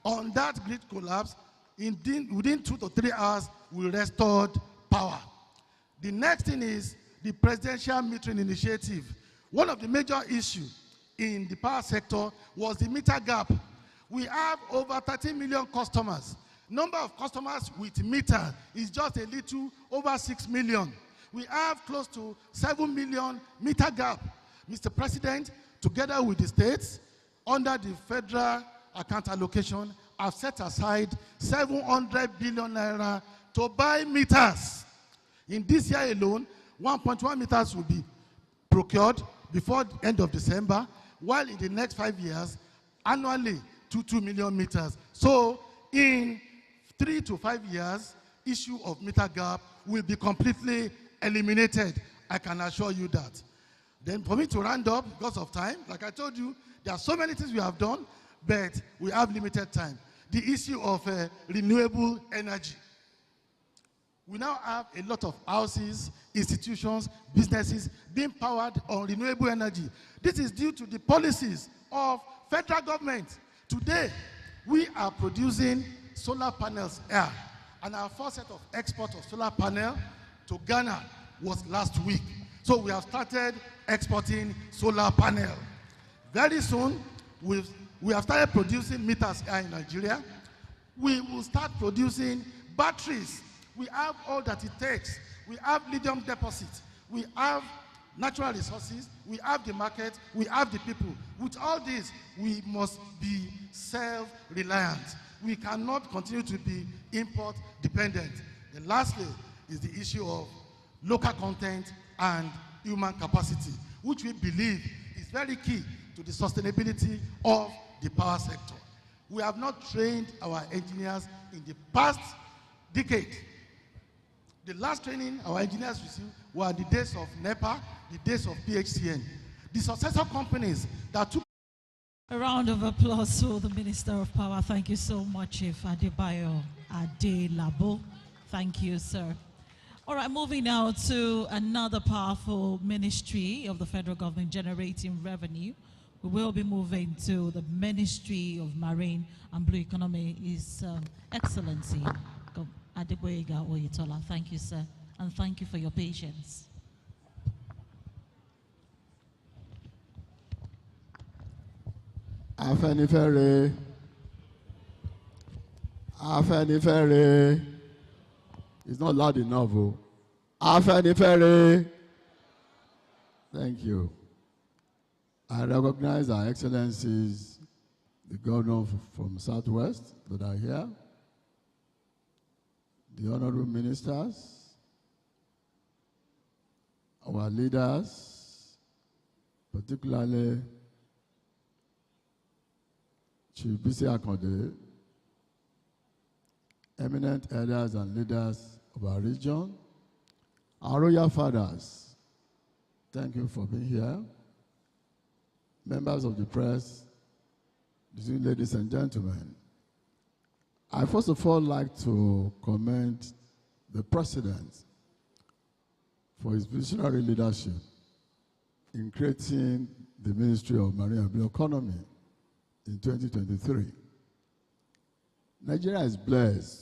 on that grid collapse, within 2 to 3 hours, we restored power. The next thing is the Presidential Metering Initiative. One of the major issues in the power sector was the meter gap. We have over 30 million customers. Number of customers with meter is just a little over 6 million. We have close to 7 million meter gap. Mr. President, together with the states, under the federal account allocation, have set aside 700 billion naira to buy meters. In this year alone, 1.1 meters will be procured before the end of December, while in the next 5 years, annually, 2 million meters. So in 3 to 5 years, issue of meter gap will be completely eliminated. I can assure you that. Then for me to round up, because of time, like I told you, there are so many things we have done, but we have limited time. The issue of renewable energy. We now have a lot of houses, institutions, businesses being powered on renewable energy. This is due to the policies of federal government. Today, we are producing solar panels here, and our first set of export of solar panel to Ghana was last week. So we have started exporting solar panel. Very soon, we have started producing meters here in Nigeria. We will start producing batteries. We have all that it takes. We have lithium deposits. We have natural resources. We have the market. We have the people. With all this, we must be self-reliant. We cannot continue to be import-dependent. And lastly is the issue of local content and human capacity, which we believe is very key to the sustainability of the power sector. We have not trained our engineers in the past decade. The last training our engineers received were the days of NEPA, the days of PHCN. The successor companies that took... A round of applause for the Minister of Power. Thank you so much, Chief Adebayo Adelabo. Thank you, sir. All right, moving now to another powerful ministry of the federal government generating revenue. We will be moving to the Ministry of Marine and Blue Economy. His Excellency Adeboyega Oyetola. Thank you, sir, and thank you for your patience. Afenifere. It's not loud enough. Oh. Afenifere. Thank you. I recognize our excellencies, the governor from Southwest that are here, the honorable ministers, our leaders, particularly Chief Bisi Akonde, eminent elders and leaders of our region, our royal fathers, thank you for being here. Members of the press, ladies and gentlemen, I first of all like to commend the President for his visionary leadership in creating the Ministry of Marine and Blue Economy in 2023. Nigeria is blessed